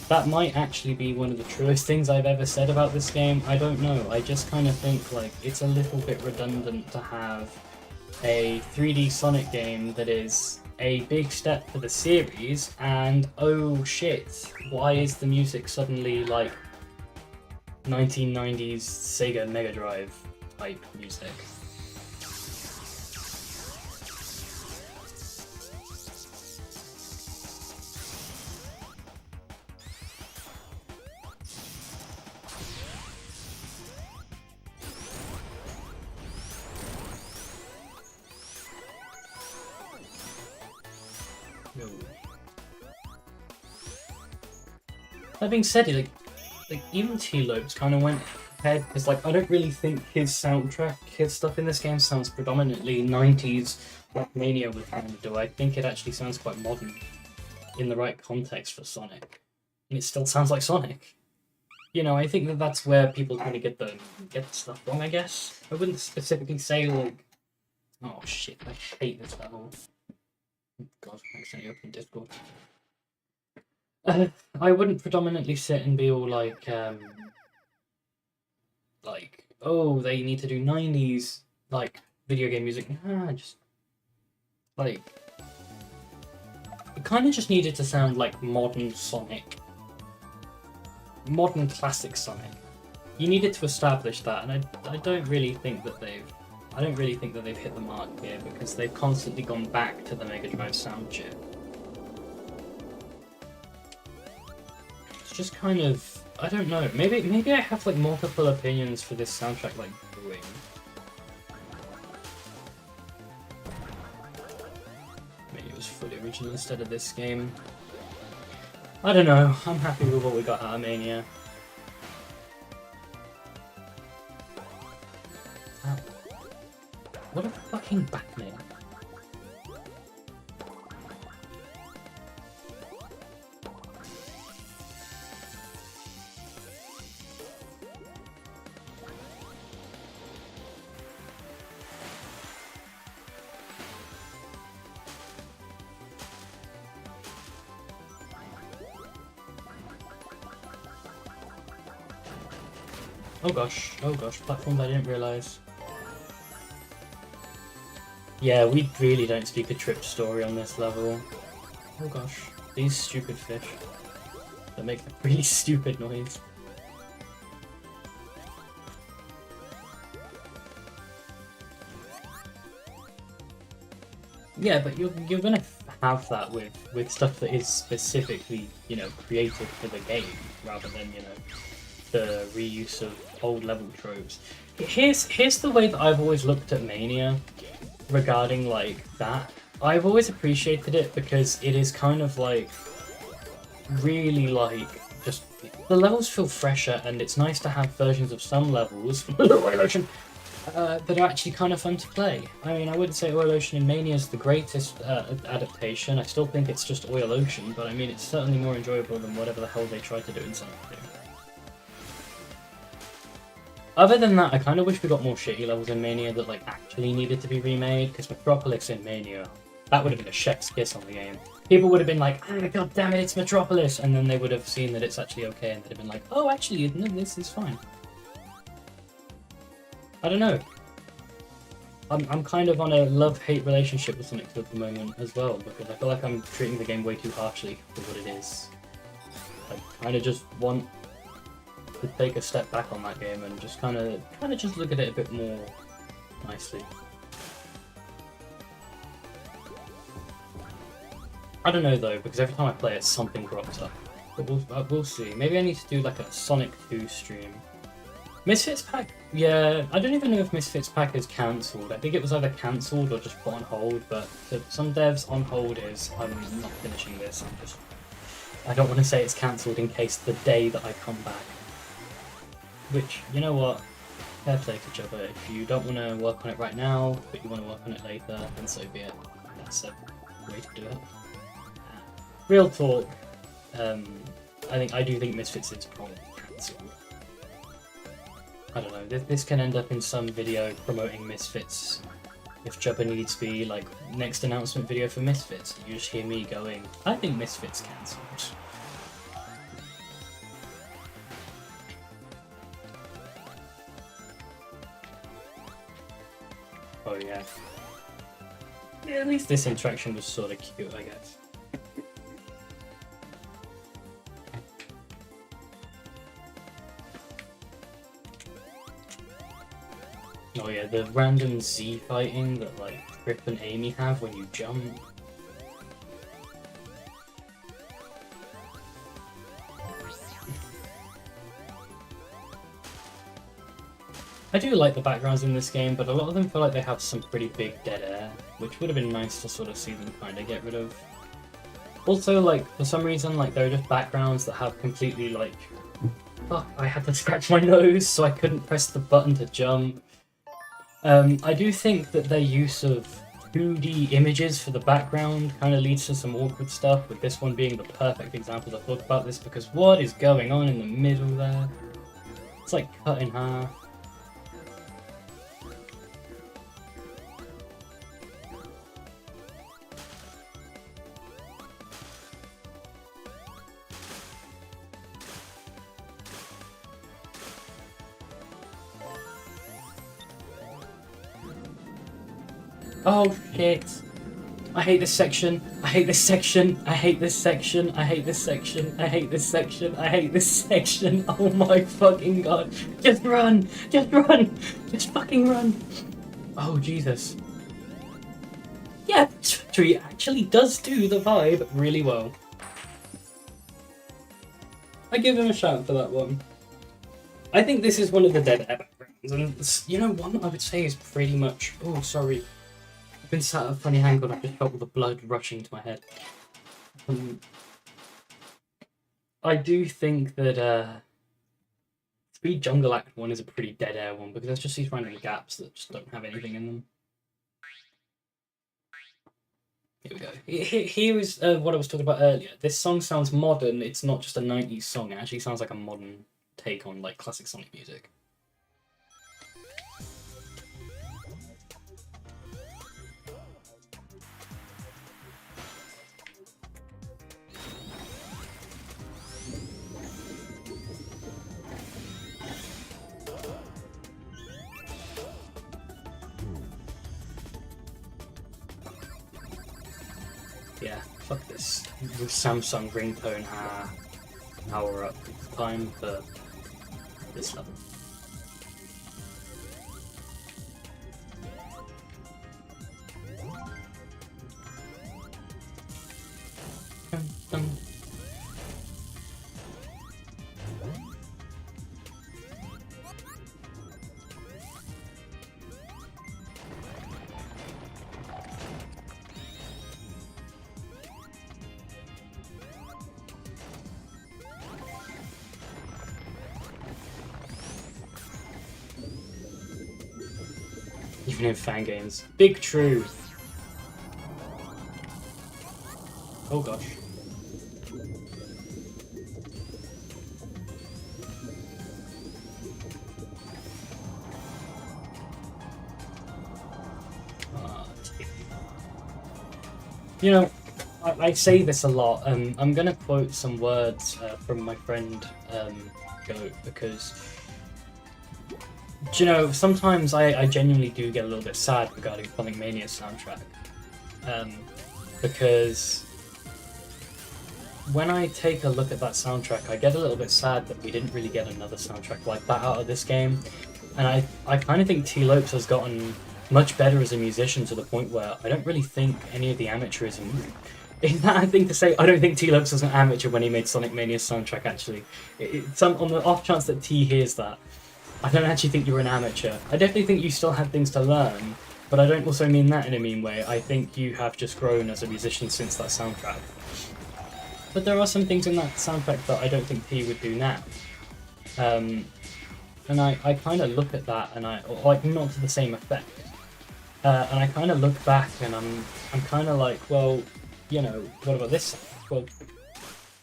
S1: That might actually be one of the truest things I've ever said about this game. I don't know. I just kind of think like it's a little bit redundant to have a 3D Sonic game that is a big step for the series, and oh shit, why is the music suddenly like 1990s Sega Mega Drive type music? That being said, like even T-Lopes kind of went ahead, because like I don't really think his soundtrack, his stuff in this game sounds predominantly 90s like Mania would kind of do. I think it actually sounds quite modern in the right context for Sonic, and it still sounds like Sonic. You know, I think that that's where people kind of get the stuff wrong. I guess I wouldn't specifically say like, oh shit, I hate this level. God, I accidentally opened Discord. I wouldn't predominantly sit and be all like, oh, they need to do 90s, like, video game music. Nah, just, like, it kind of just needed to sound like modern Sonic. Modern classic Sonic. You needed to establish that, and I don't really think that they've hit the mark here, because they've constantly gone back to the Mega Drive sound chip. Just kind of, I don't know, maybe I have like multiple opinions for this soundtrack like brewing. Maybe it was fully original instead of this game. I don't know, I'm happy with what we got out of Mania. Ow. What a fucking backname. Oh gosh, platforms I didn't realise. Yeah, we really don't speak a trip story on this level. Oh gosh, these stupid fish that make a really stupid noise. Yeah, but you're gonna have that with stuff that is specifically, you know, created for the game, rather than, you know, the reuse of old level tropes. Here's the way that I've always looked at Mania regarding like that. I've always appreciated it because it is kind of like really like just the levels feel fresher, and it's nice to have versions of some levels that are actually kind of fun to play. I mean, I wouldn't say Oil Ocean in Mania is the greatest adaptation. I still think it's just Oil Ocean, but I mean, it's certainly more enjoyable than whatever the hell they tried to do in Sonic 2. Other than that, I kind of wish we got more shitty levels in Mania that like actually needed to be remade, because Metropolis in Mania, that would have been a chef's kiss on the game. People would have been like, ah, god damn it, it's Metropolis, and then they would have seen that it's actually okay, and they'd have been like, oh, actually, no, this is fine. I don't know. I'm kind of on a love-hate relationship with Sonic 2 at the moment as well, because I feel like I'm treating the game way too harshly for what it is. I kind of just want to take a step back on that game and just kind of just look at it a bit more nicely. I don't know though, because every time I play it, something crops up. But we'll see. Maybe I need to do like a Sonic 2 stream. Misfits Pack? Yeah, I don't even know if Misfits Pack is cancelled. I think it was either cancelled or just put on hold, but some devs on hold is, I'm not finishing this, I don't want to say it's cancelled in case the day that I come back. Which, you know what, fair play to each other. If you don't want to work on it right now, but you want to work on it later, then so be it. That's a way to do it. Real talk, I do think Misfits is probably cancelled. I don't know, this can end up in some video promoting Misfits. If Jubba needs to be like next announcement video for Misfits, you just hear me going, I think Misfits cancelled. Oh yeah. Yeah, at least this interaction was sort of cute, I guess. Oh yeah, the random Z fighting that like Trip and Amy have when you jump. I do like the backgrounds in this game, but a lot of them feel like they have some pretty big dead air, which would have been nice to sort of see them kind of get rid of. Also, like, for some reason, like, there are just backgrounds that have completely, like... Fuck, I had to scratch my nose, so I couldn't press the button to jump. I do think that their use of 2D images for the background kind of leads to some awkward stuff, with this one being the perfect example to talk about this, because what is going on in the middle there? It's like cut in half. Oh shit! I hate this section. I hate this section. I hate this section. I hate this section. I hate this section. I hate this section. Oh my fucking god! Just run! Just run! Just fucking run! Oh Jesus! Yeah, Tree actually does do the vibe really well. I give him a shout for that one. I think this is one of the dead air backgrounds, and you know, one I would say is pretty much. Oh, sorry. I've been sat at a funny angle and I've just felt all the blood rushing to my head. I do think that Speed Jungle Act 1 is a pretty dead air one, because there's just these random gaps that just don't have anything in them. Here we go. Here is what I was talking about earlier. This song sounds modern, it's not just a 90s song, it actually sounds like a modern take on like classic Sonic music. Yeah, fuck this. With Samsung ringtone power up time for this level. Dun, dun. even in fan games. Big true. Oh gosh. You know, I say this a lot. I'm gonna quote some words from my friend Goat, because you know, sometimes I genuinely do get a little bit sad regarding Sonic Mania's soundtrack, because when I take a look at that soundtrack, I get a little bit sad that we didn't really get another soundtrack like that out of this game, and I kind of think T. Lopes has gotten much better as a musician to the point where I don't really think any of the amateurism. Is that a thing to say? I don't think T. Lopes was an amateur when he made Sonic Mania's soundtrack, actually. On the off chance that T hears that, I don't actually think you were an amateur. I definitely think you still had things to learn, but I don't also mean that in a mean way. I think you have just grown as a musician since that soundtrack. But there are some things in that soundtrack that I don't think T would do now. And I kind of look at that, and like, not to the same effect. And I kind of look back, and I'm kind of like, well, you know, what about this? Well,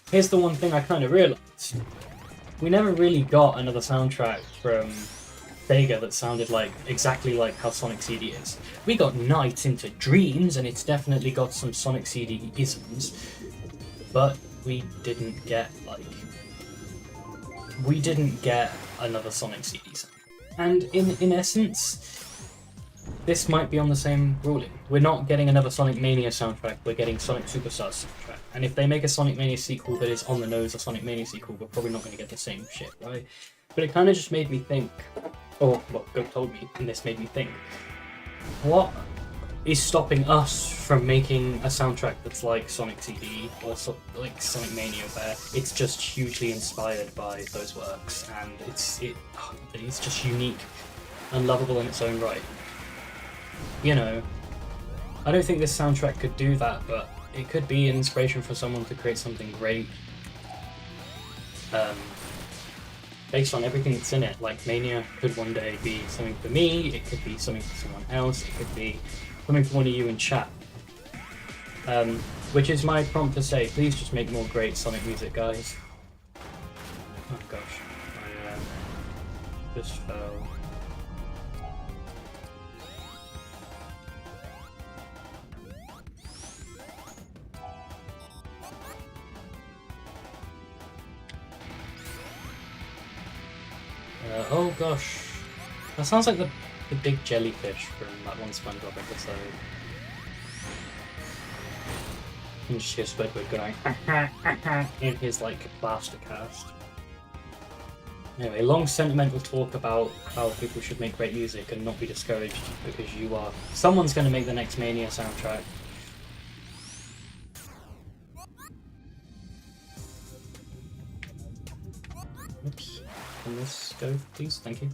S1: here's the one thing I kind of realised. We never really got another soundtrack from Sega that sounded like exactly like how Sonic CD is. We got Night into Dreams, and it's definitely got some Sonic CD isms, but we didn't get another Sonic CD sound. And in essence, this might be on the same ruling. We're not getting another Sonic Mania soundtrack, we're getting Sonic Superstars soundtrack. And if they make a Sonic Mania sequel that is on the nose of Sonic Mania sequel, we're probably not going to get the same shit, right? But it kind of just made me think, or what Goat told me, and this made me think, what is stopping us from making a soundtrack that's like Sonic CD or like Sonic Mania, where it's just hugely inspired by those works, and it's just unique and lovable in its own right. You know, I don't think this soundtrack could do that, but it could be an inspiration for someone to create something great, based on everything that's in it. Like, Mania could one day be something for me, it could be something for someone else, it could be something for one of you in chat. Which is my prompt to say, please just make more great Sonic music, guys. Oh gosh, I just fell. Oh gosh, that sounds like the big jellyfish from that one SpongeBob episode. You just hear Squidward going in his like blaster cast. Anyway, long sentimental talk about how people should make great music and not be discouraged because you are. Someone's going to make the next Mania soundtrack. Oops. Can this go, please? Thank you.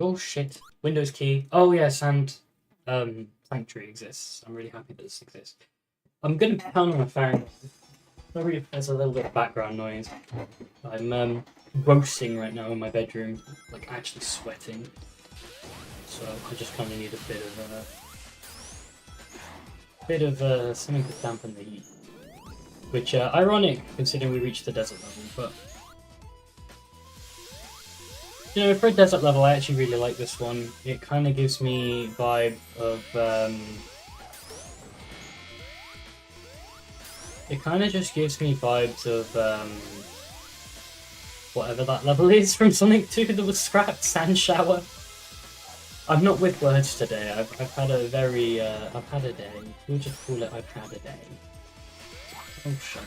S1: Oh shit. Windows key. Oh yes, and Sanctuary exists. I'm really happy that this exists. I'm gonna pound on my fan. Sorry if there's a little bit of background noise. I'm roasting right now in my bedroom, like actually sweating. So I just kind of need a bit of something to dampen the heat. Which ironic considering we reached the desert level, but you know, for a desert level, I actually really like this one. It kind of gives me vibe of it kind of just gives me vibes of whatever that level is from Sonic 2 that was scrapped, Sand Shower. I'm not with words today. I've had a very I've had a day. We'll just call it I've had a day. Oh shit.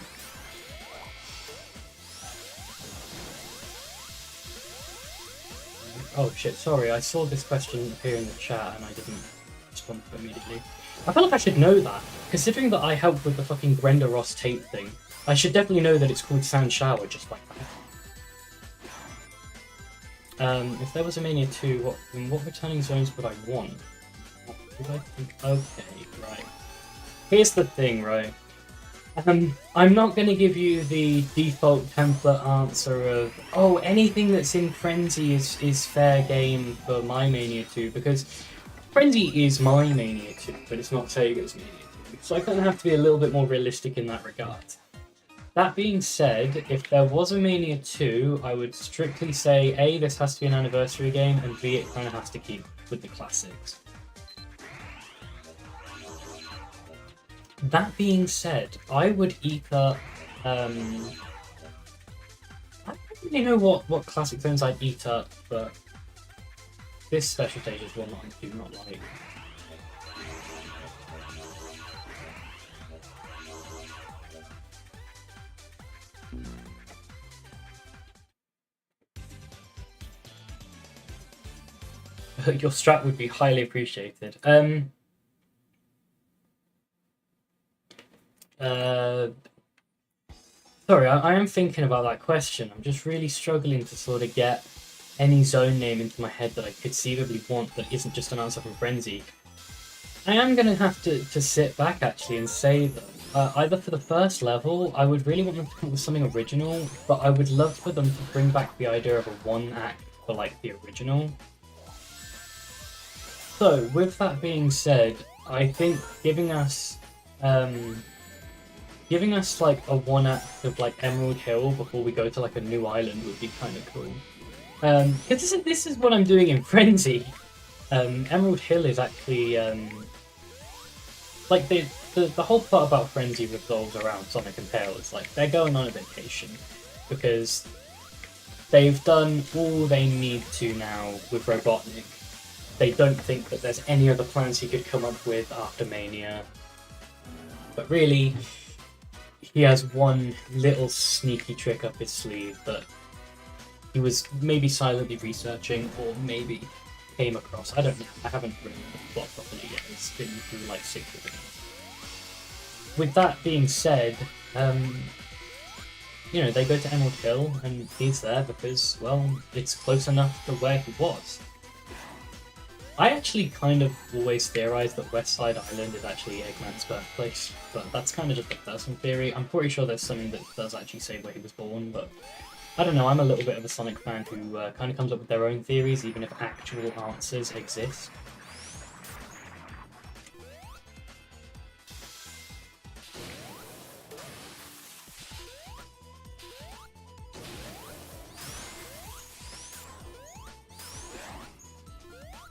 S1: Oh shit, sorry, I saw this question appear in the chat and I didn't respond to it immediately. I feel like I should know that. Considering that I helped with the fucking Brenda Ross tape thing, I should definitely know that it's called Sand Shower just like that. If there was a Mania 2, what returning zones would I want? What would I think? Okay, right. Here's the thing, right? I'm not going to give you the default template answer of, oh, anything that's in Frenzy is fair game for my Mania 2, because Frenzy is my Mania 2, but it's not Sega's Mania 2. So I kind of have to be a little bit more realistic in that regard. That being said, if there was a Mania 2, I would strictly say, A, this has to be an anniversary game, and B, it kind of has to keep with the classics. That being said, I would eat up. I don't really know what classic zones I'd eat up, but this special stage is one that I do not like. Your strat would be highly appreciated. Sorry, I am thinking about that question. I'm just really struggling to sort of get any zone name into my head that I conceivably want that isn't just an answer from Frenzy. I am going to have to sit back actually and say that either for the first level, I would really want them to come up with something original, but I would love for them to bring back the idea of a one act for like the original. So, with that being said, I think giving us like a one act of like Emerald Hill before we go to like a new island would be kind of cool. Because this is what I'm doing in Frenzy. Emerald Hill is actually like the whole plot about Frenzy revolves around Sonic and Tails. Like they're going on a vacation because they've done all they need to now with Robotnik. They don't think that there's any other plans he could come up with after Mania. But really, he has one little sneaky trick up his sleeve that he was maybe silently researching or maybe came across. I don't know. I haven't written the plot properly yet. It's been through like 6 videos. With that being said, you know, they go to Emerald Hill and he's there because, well, it's close enough to where he was. I actually kind of always theorized that West Side Island is actually Eggman's birthplace, but that's kind of just a personal theory. I'm pretty sure there's something that does actually say where he was born, but I don't know, I'm a little bit of a Sonic fan who kind of comes up with their own theories, even if actual answers exist.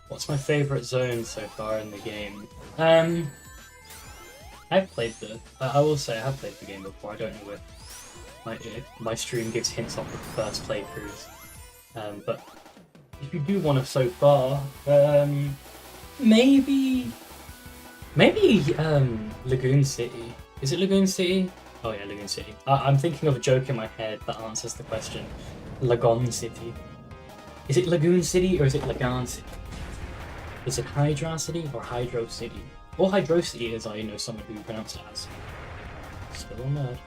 S1: What's my favourite zone so far in the game? I've played I will say I have played the game before. I don't know if my stream gives hints off the first playthroughs. But if you do want to so far, maybe Lagoon City. Is it Lagoon City? Oh yeah, Lagoon City. I'm thinking of a joke in my head that answers the question. Lagoon City. Is it Lagoon City or is it Lagoon City? Is it Hydra City or Hydro City? Or Hydro City, as I know someone who pronounced it as. Still a nerd.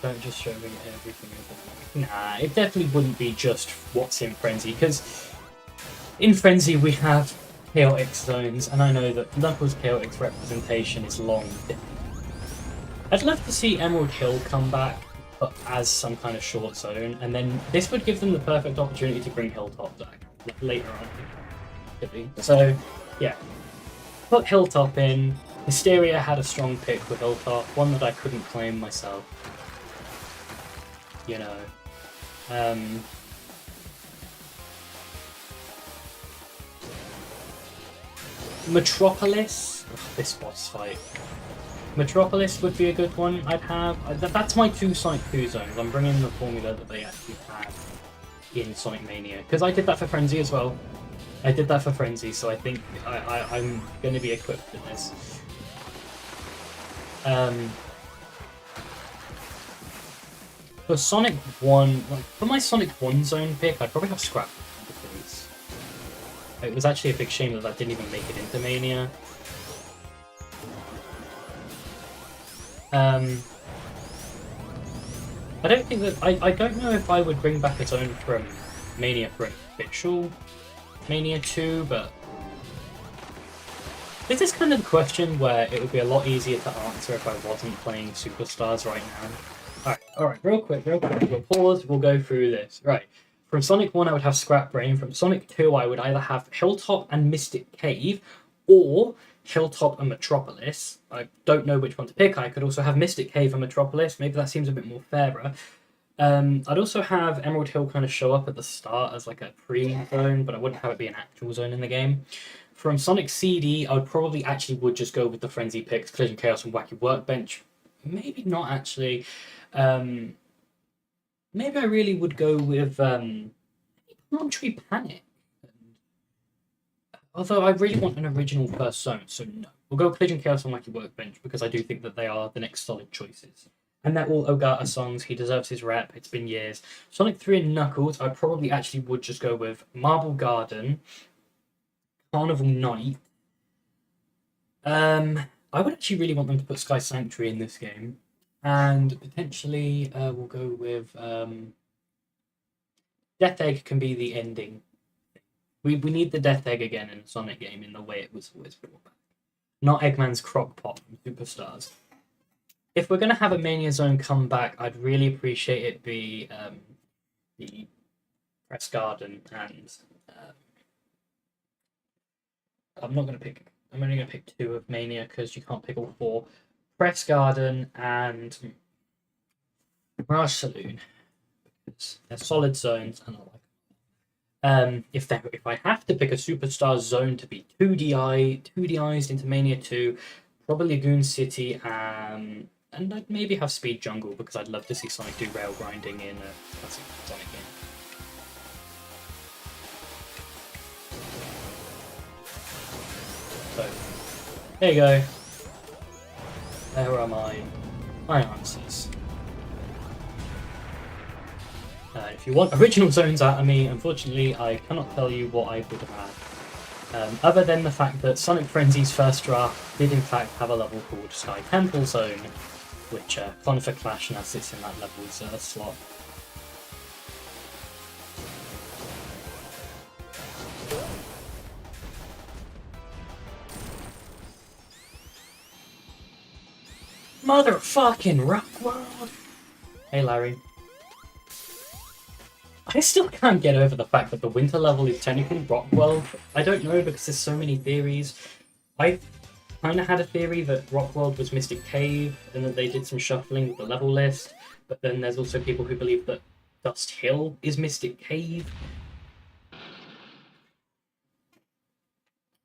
S1: Don't just show me everything. Nah, it definitely wouldn't be just what's in Frenzy, because in Frenzy we have chaotic zones, and I know that Knuckles' chaotic representation is long. I'd love to see Emerald Hill come back, but as some kind of short zone, and then this would give them the perfect opportunity to bring Hilltop back later on. So, yeah. Put Hilltop in. Hysteria had a strong pick with Hilltop, one that I couldn't claim myself. You know. Metropolis? Ugh, this boss fight. Metropolis would be a good one I'd have. That's my 2 Sonic 2 zones. I'm bringing the formula that they actually have in Sonic Mania. Because I did that for Frenzy as well. I did that for Frenzy, so I think I'm going to be equipped for this. For Sonic 1, like, for my Sonic 1 zone pick, I'd probably have Scrap. Because it was actually a big shame that didn't even make it into Mania. I don't think that I don't know if I would bring back a zone from Mania for an official Mania 2, but this is kind of the question where it would be a lot easier to answer if I wasn't playing Superstars right now. Alright, real quick, we'll pause, we'll go through this. Right, from Sonic 1 I would have Scrap Brain, from Sonic 2 I would either have Hilltop and Mystic Cave, or Hilltop and Metropolis. I don't know which one to pick. I could also have Mystic Cave and Metropolis. Maybe that seems a bit more fairer. I'd also have Emerald Hill kind of show up at the start as like a pre-zone, but I wouldn't have it be an actual zone in the game. From Sonic CD, I would probably actually would just go with the Frenzy picks, Collision Chaos and Wacky Workbench. Maybe not actually. Maybe I really would go with Tree Panic. Although I really want an original first zone, so no. We'll go Collision Chaos and Wacky Workbench because I do think that they are the next solid choices. And they're all Ogata songs. He deserves his rep. It's been years. Sonic 3 and Knuckles, I probably actually would just go with Marble Garden, Carnival Night. I would actually really want them to put Sky Sanctuary in this game. And potentially we'll go with Death Egg can be the ending. We need the Death Egg again in a Sonic game in the way it was always brought back. Not Eggman's Crock Pot from Superstars. If we're going to have a Mania Zone come back, I'd really appreciate it be the Press Garden and... I'm only going to pick 2 of Mania because you can't pick all 4. Press Garden and Mirage Saloon. Because they're solid zones and I like them. If I have to pick a Superstar zone to be 2Di'd into Mania 2, probably Lagoon City, and I'd maybe have Speed Jungle because I'd love to see Sonic do rail grinding in a classic Sonic game. So, there you go. There are my answers. If you want original zones out of me, unfortunately, I cannot tell you what I would have had. Other than the fact that Sonic Frenzy's first draft did in fact have a level called Sky Temple Zone, which Conifer Clash now sits in that level's slot. Motherfucking Rock World! Hey Larry. I still can't get over the fact that the winter level is technically Rock World. I don't know because there's so many theories. I kind of had a theory that Rock World was Mystic Cave and that they did some shuffling with the level list, but then there's also people who believe that Dust Hill is Mystic Cave.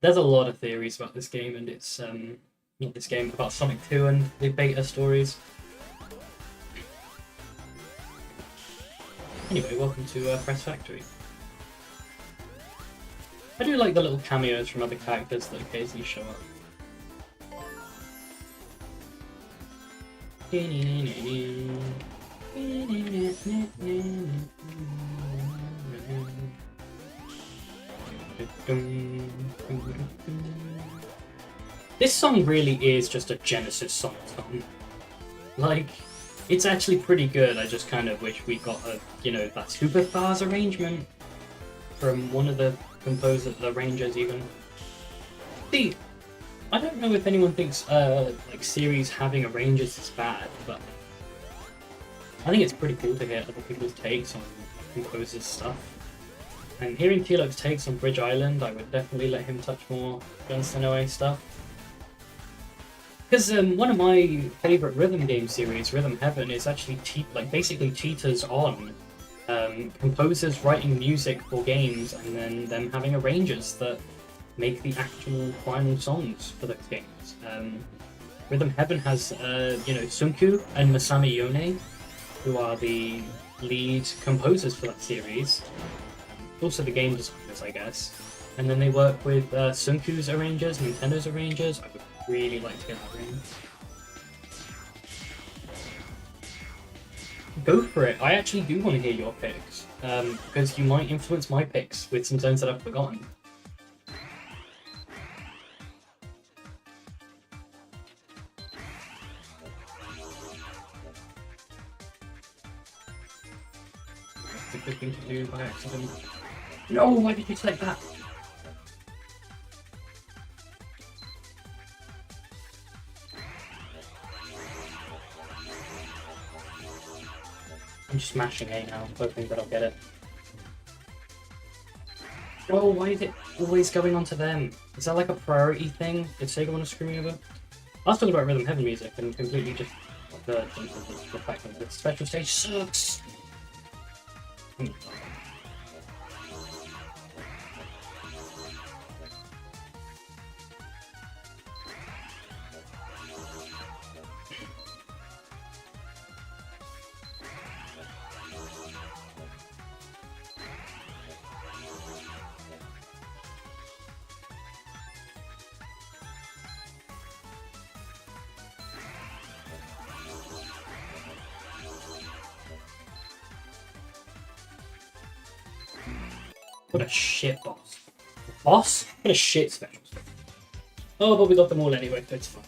S1: There's a lot of theories about this game, and it's not this game, about Sonic 2 and the beta stories. Anyway, welcome to Press Factory. I do like the little cameos from other characters that occasionally show up. This song really is just a Genesis song. Like, it's actually pretty good. I just kind of wish we got a, that Superstars arrangement from one of the composers, the arrangers even. See, I don't know if anyone thinks like series having arrangers is bad, but I think it's pretty cool to hear other people's takes on composers' stuff. And hearing T-Lux takes on Bridge Island, I would definitely let him touch more Gunston OA stuff. Because one of my favourite rhythm game series, Rhythm Heaven, is actually basically cheaters on composers writing music for games and then them having arrangers that make the actual final songs for those games. Rhythm Heaven has Sunku and Masami Yone, who are the lead composers for that series. Also the game designers, I guess. And then they work with Sunku's arrangers, Nintendo's arrangers. I would really like to get that ring. Go for it. I actually do want to hear your picks, because you might influence my picks with some zones that I've forgotten. It's a good thing to do by accident. No, why did you select that? I'm just smashing A now, hoping that I'll get it. Oh, why is it always going on to them? Is that like a priority thing? Did Sega want to screw me over? I was talking about Rhythm Heaven music and completely just diverged into the fact that the special stage sucks. What a shit boss. Boss? What a shit special. Oh, but we got them all anyway, so it's fine.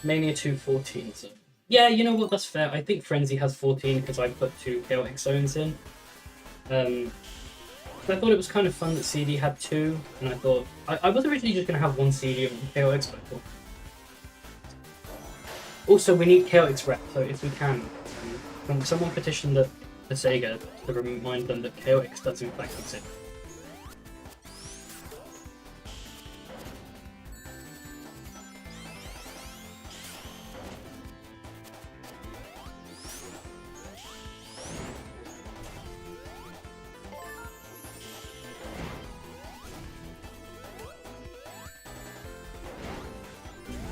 S1: Mania 2 14, so... Yeah, you know what, that's fair. I think Frenzy has 14 because I put 2 Chaotic Zones in. I thought it was kind of fun that CD had 2, and I thought... I was originally just going to have 1 CD and 1 Chaotix, but I thought... Also, we need Chaotix rep, so if we can someone petition the Sega to remind them that Chaotix does in fact exist.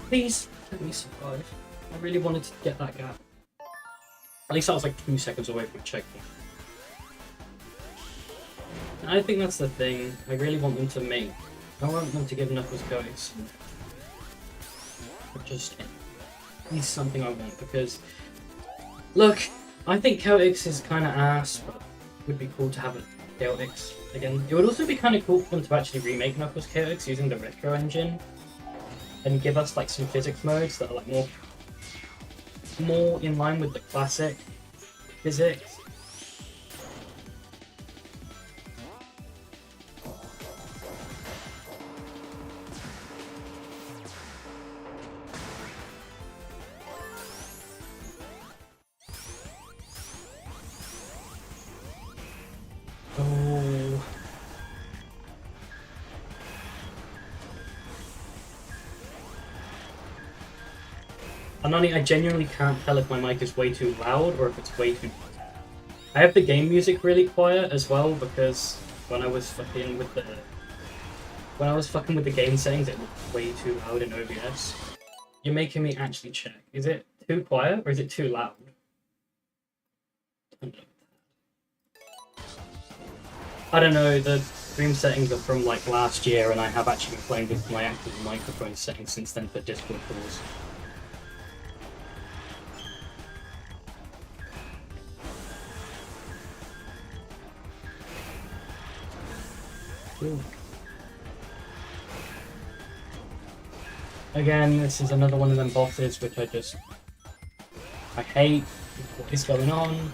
S1: Please let me survive. I really wanted to get that gap. At least I was like 2 seconds away from a checkpoint. And I think that's the thing. I really want them to make... I want them to give Knuckles Chaotix. Just at least something I want, because... Look, I think Chaotix is kind of ass, but it would be cool to have a Chaotix again. It would also be kind of cool for them to actually remake Knuckles Chaotix using the retro engine. And give us like some physics modes that are like more in line with the classic physics. Oh. Anani, I genuinely can't tell if my mic is way too loud or if it's way too... I have the game music really quiet as well, because when I was fucking with the game settings, it was way too loud in OBS. You're making me actually check. Is it too quiet or is it too loud? I don't know, the stream settings are from like last year, and I have actually been playing with my active microphone settings since then for Discord calls. Ooh. Again, this is another one of them bosses which I hate. What is going on?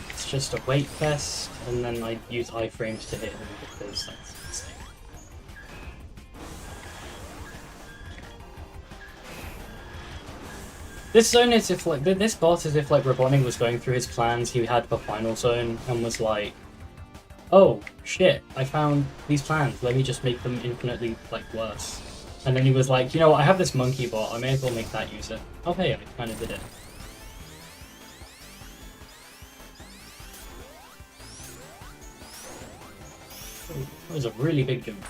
S1: It's just a wait fest, and then I use iframes to hit him because that's insane. This zone is if like this boss is if like Robotnik was going through his plans he had for Final Zone and was like, oh shit, I found these plans, let me just make them infinitely like worse. And then he was like, you know what, I have this monkey bot, I may as well make that use it. Oh hey, I kind of did it. Ooh, that was a really big jump.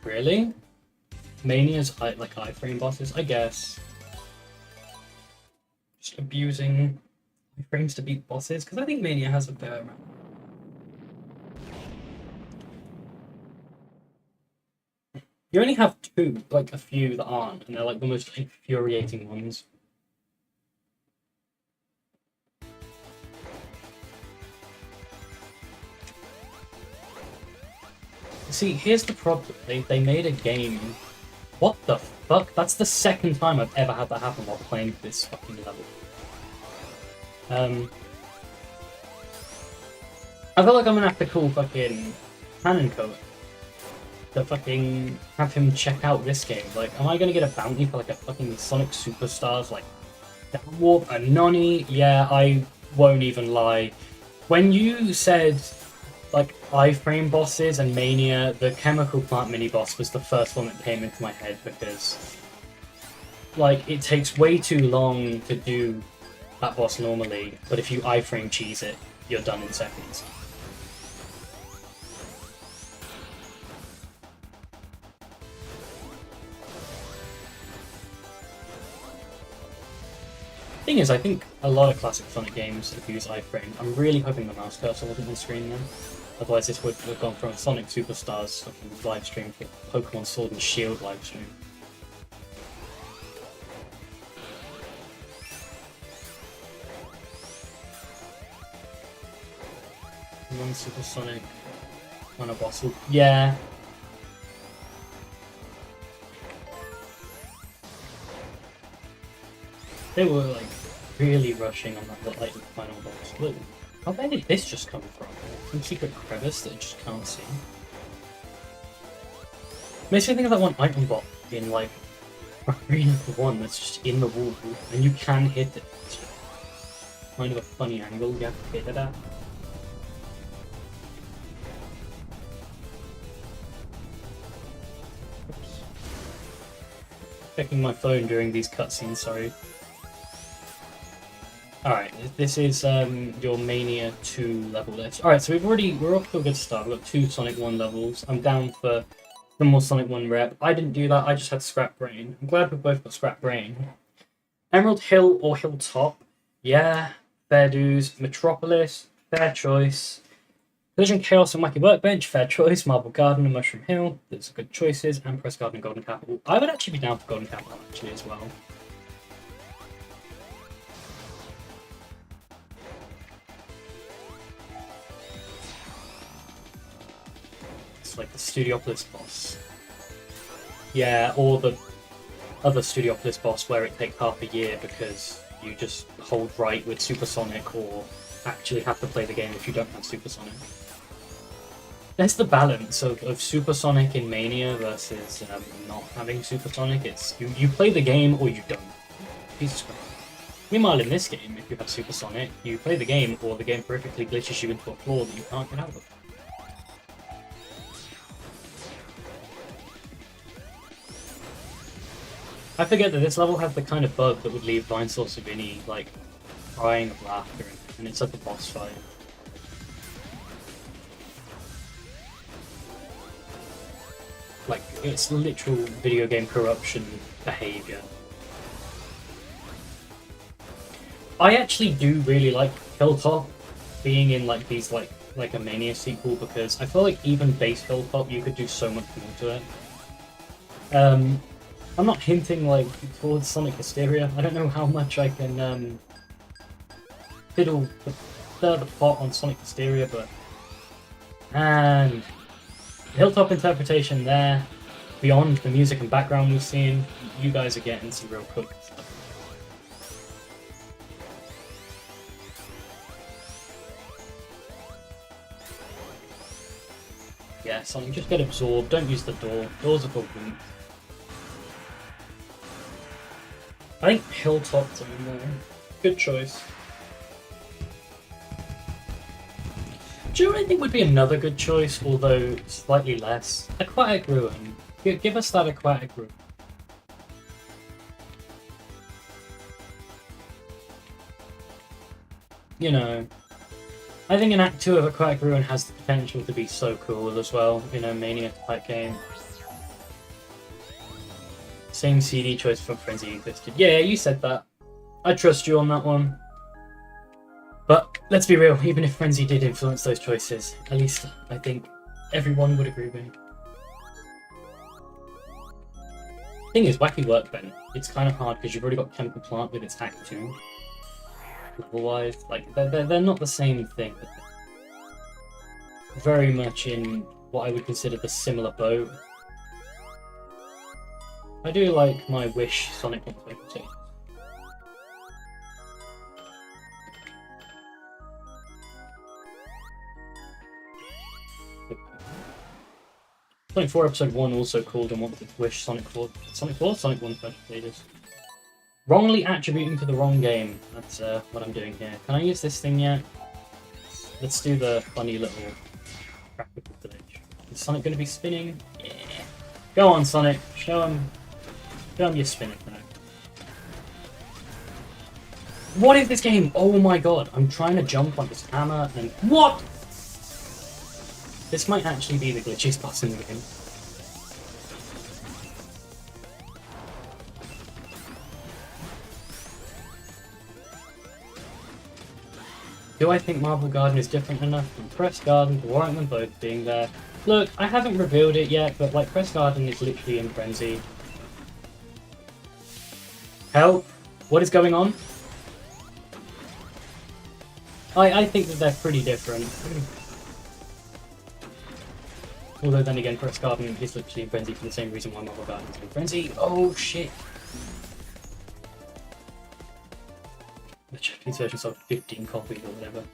S1: Really? Mania's like iframe bosses, I guess. Just abusing iframes to beat bosses, because I think Mania has a fair amount. You only have two, like a few that aren't, and they're like the most infuriating ones. See, here's the problem. They made a game. What the fuck? That's the second time I've ever had that happen while playing this fucking level. I feel like I'm gonna have to call fucking Canon Code to fucking have him check out this game. Like, am I gonna get a bounty for like a fucking Sonic Superstars, like, Down Warp, a Nonny? Yeah, I won't even lie. When you said, like, iframe bosses and Mania, the Chemical Plant mini-boss was the first one that came into my head because, like, it takes way too long to do that boss normally, but if you iframe cheese it, you're done in seconds. Thing is, I think a lot of classic Sonic games use iframe. I'm really hoping the mouse cursor wasn't on screen then. Otherwise this would have gone from Sonic Superstars fucking livestream to Pokemon Sword and Shield livestream. One Super Sonic, one a boss. Yeah. They were like really rushing on that like final boss. Look, how bad did this just come from? Some secret crevice that I just can't see. Makes me think of that one item bot in like Arena 1 that's just in the wall and you can hit it. It's kind of a funny angle you have to hit it at. Oops. Checking my phone during these cutscenes, sorry. Alright, this is your Mania 2 level list. Alright, so we're off to a good start. We've got 2 Sonic 1 levels. I'm down for some more Sonic 1 rep. I didn't do that, I just had Scrap Brain. I'm glad we've both got Scrap Brain. Emerald Hill or Hilltop? Yeah, fair dues. Metropolis, fair choice. Collision Chaos and Wacky Workbench, fair choice. Marble Garden and Mushroom Hill, those are good choices. And Press Garden and Golden Capital. I would actually be down for Golden Capital actually as well. Like the Studiopolis boss. Yeah, or the other Studiopolis boss where it takes half a year because you just hold right with Supersonic or actually have to play the game if you don't have Supersonic. There's the balance of Supersonic in Mania versus not having Supersonic. It's you play the game or you don't. Jesus Christ. Meanwhile, in this game, if you have Supersonic, you play the game or the game perfectly glitches you into a floor that you can't get out of. I forget that this level has the kind of bug that would leave Vinesauce Savini, like, crying of laughter, and it's like a boss fight. Like, it's literal video game corruption behaviour. I actually do really like Hilltop being in, like, these, like a Mania sequel, because I feel like even base Hilltop, you could do so much more to it. I'm not hinting, like, towards Sonic Hysteria. I don't know how much I can, fiddle the pot on Sonic Hysteria, but... And... Hilltop interpretation there, beyond the music and background we've seen, you guys are getting some real cooked stuff. Yeah, Sonic, just get absorbed, don't use the door. Doors are for weak. I think Hilltop's in there. Good choice. Do you know what I think would be another good choice, although slightly less? Aquatic Ruin. Give us that Aquatic Ruin. You know, I think an Act 2 of Aquatic Ruin has the potential to be so cool as well, you know, Mania type game. Same CD choice from Frenzy existed. Yeah, you said that. I trust you on that one. But let's be real, even if Frenzy did influence those choices, at least I think everyone would agree with me. Thing is, Wacky Workbench, it's kind of hard because you've already got Chemical Plant with its Act 2. Level-wise, like, they're not the same thing. But very much in what I would consider the similar boat. I do like my Wish Sonic 1.2. Sonic 4 Episode 1 also called and wanted Wish Sonic 4. Sonic 4? Sonic 1 pages. Wrongly attributing to the wrong game. That's what I'm doing here. Can I use this thing yet? Let's do the funny little graphical glitch. Is Sonic going to be spinning? Yeah. Go on, Sonic. Show him your spinning now. What is this game? Oh my god. I'm trying to jump on this hammer and... What? This might actually be the glitchiest boss in the game. Do I think Marble Garden is different enough from Press Garden to warrant them both being there? Look, I haven't revealed it yet, but like Press Garden is literally in frenzy. Help! What is going on? I think that they're pretty different. Although then again, Press Garden is literally in frenzy for the same reason why Marble Garden is in frenzy. Oh shit! The Japanese version sold 15 copies or whatever.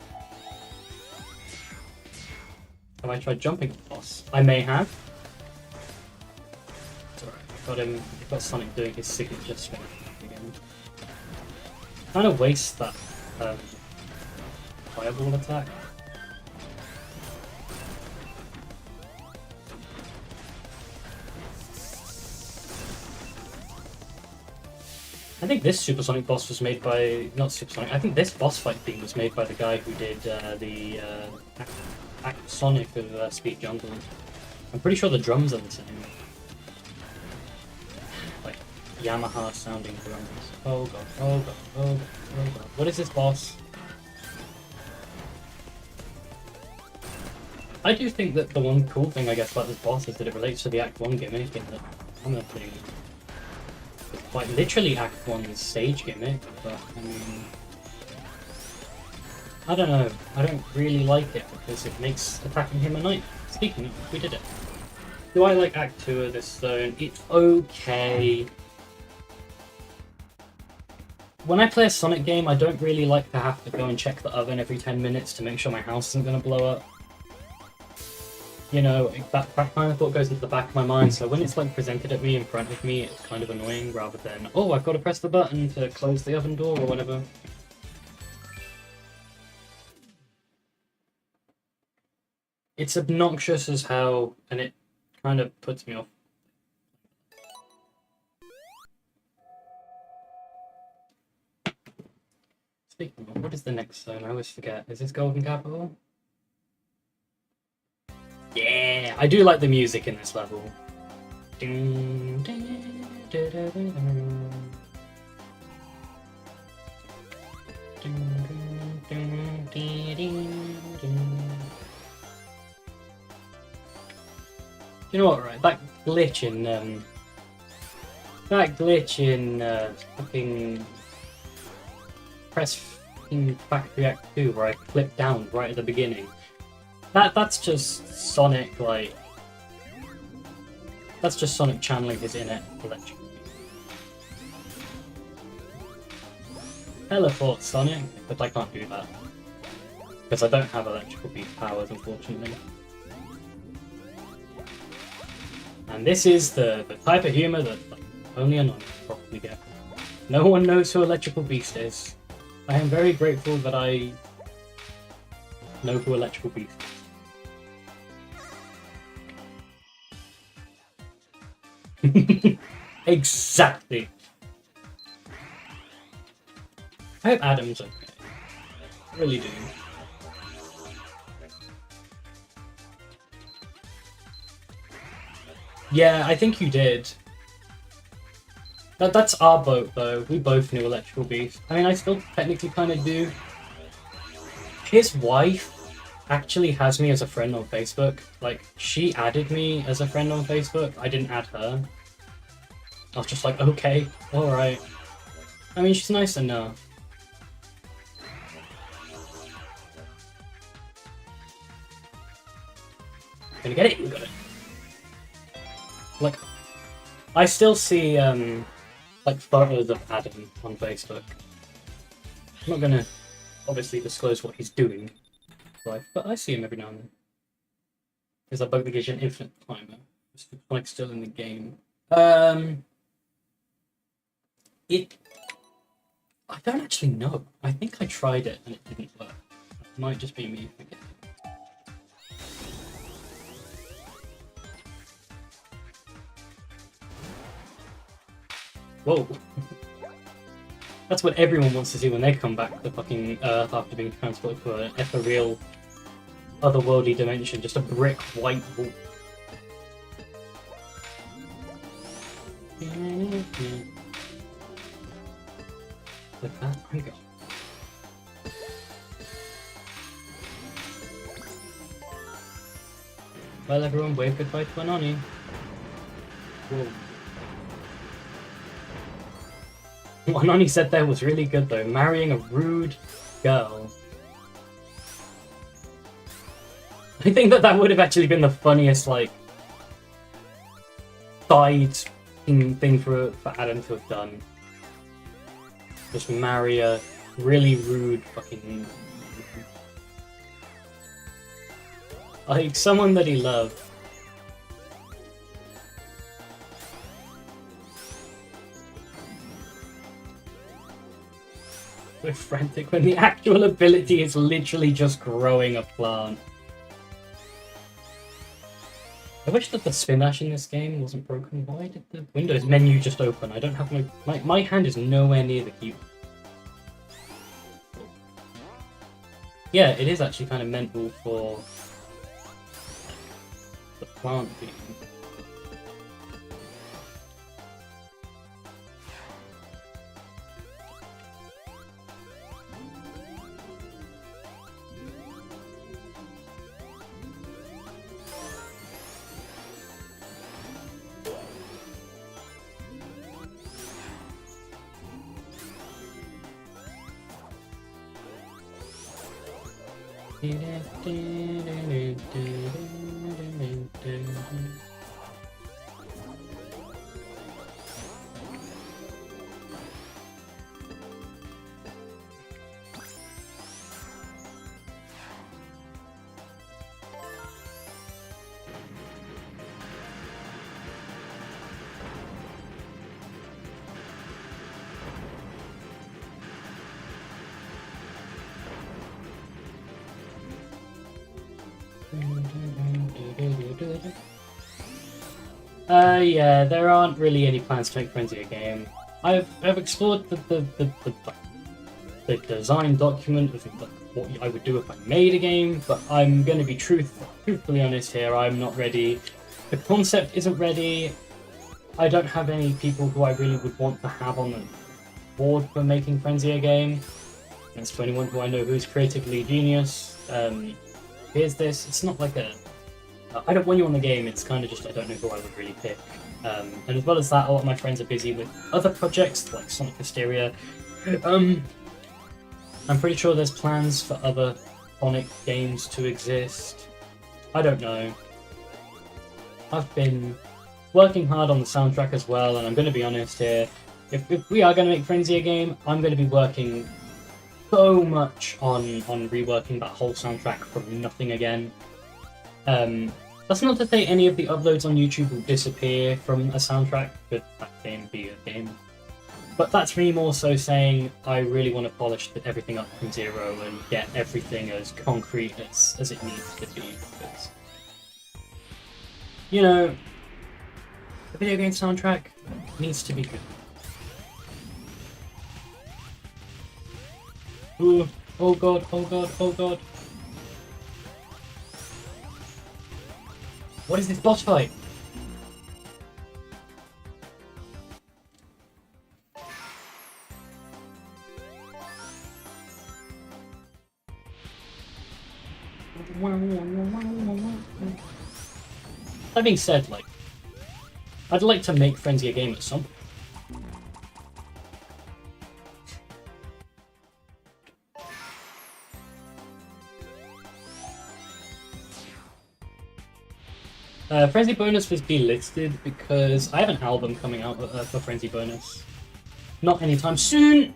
S1: Have I tried jumping the boss? I may have. It's alright, I've got Sonic doing his signature spin again. Kind of waste that fireball attack. I think this Supersonic boss was made by... Not Supersonic, I think this boss fight theme was made by the guy who did the Act Sonic of Speed Jungle. I'm pretty sure the drums are the same. Like, Yamaha sounding drums. Oh god, oh god, oh god, oh god. What is this boss? I do think that the one cool thing, I guess, about this boss is that it relates to the Act 1 gimmick in that I'm gonna play quite literally Act 1's stage gimmick, but I mean... I don't know, I don't really like it because it makes attacking him a night. Speaking of, we did it. Do I like Act 2 of this zone? It's okay. When I play a Sonic game, I don't really like to have to go and check the oven every 10 minutes to make sure my house isn't going to blow up. You know, that kind of thought goes into the back of my mind, so when it's like presented at me in front of me, it's kind of annoying rather than, oh, I've got to press the button to close the oven door or whatever. It's obnoxious as hell, and it kind of puts me off. Speaking of, what is the next zone? I always forget. Is this Golden Capital? Yeah, I do like the music in this level. You know what, right? That glitch in fucking Press Factory Act 2 where I clipped down right at the beginning. That's just Sonic, like... That's just Sonic channeling his inner electric beast. Teleport, Sonic, but I can't do that. Because I don't have electrical beast powers, unfortunately. And this is the type of humour that like, only a non probably get. No one knows who Electrical Beast is. I am very grateful that I know who Electrical Beast is. Exactly. I hope Adam's okay. I really do. Yeah, I think you did. That's our boat, though. We both knew Electrical Beast. I mean, I still technically kind of do. His wife actually has me as a friend on Facebook. Like, she added me as a friend on Facebook. I didn't add her. I was just like, okay, alright. I mean, she's nice enough. Gonna get it? We got it. Like, I still see like photos of Adam on Facebook. I'm not gonna obviously disclose what he's doing, but I see him every now and then. Because I bug the gives you an infinite timer. It's like still in the game. It. I don't actually know. I think I tried it and it didn't work. It might just be me forgetting. Whoa. That's what everyone wants to see when they come back to fucking Earth after being transported to an ethereal, otherworldly dimension. Just a brick white wall. With that, I'm going. Well, everyone, wave goodbye to Anani. Whoa. What Anani said there was really good, though. Marrying a rude girl. I think that would have actually been the funniest, like, side thing for Adam to have done. Just marry a really rude fucking... like, someone that he loved. So frantic when the actual ability is literally just growing a plant. I wish that the spin dash in this game wasn't broken. Why did the Windows menu just open? I don't have my hand is nowhere near the keyboard. Yeah, it is actually kind of mental for the plant theme. Yeah, there aren't really any plans to make Frenzy a game. I've explored the design document of what I would do if I made a game, but I'm going to be truthfully honest here. I'm not ready. The concept isn't ready. I don't have any people who I really would want to have on the board for making Frenzy a game. As for anyone who I know who's creatively genius, here's this. It's not like a... I don't want you on the game, it's kind of just I don't know who I would really pick. And as well as that, a lot of my friends are busy with other projects, like Sonic Hysteria. I'm pretty sure there's plans for other Sonic games to exist. I don't know. I've been working hard on the soundtrack as well, and I'm going to be honest here. If we are going to make Frenzy a game, I'm going to be working so much on reworking that whole soundtrack from nothing again. That's not to say any of the uploads on YouTube will disappear from a soundtrack, could that game be a game? But that's me more so saying I really want to polish everything up from zero and get everything as concrete as it needs to be. Because, you know, the video game soundtrack needs to be good. Ooh, oh god, oh god, oh god. What is this boss fight? That being said, like, I'd like to make Frenzy a game at some point. Frenzy Bonus was delisted because I have an album coming out for Frenzy Bonus. Not anytime soon!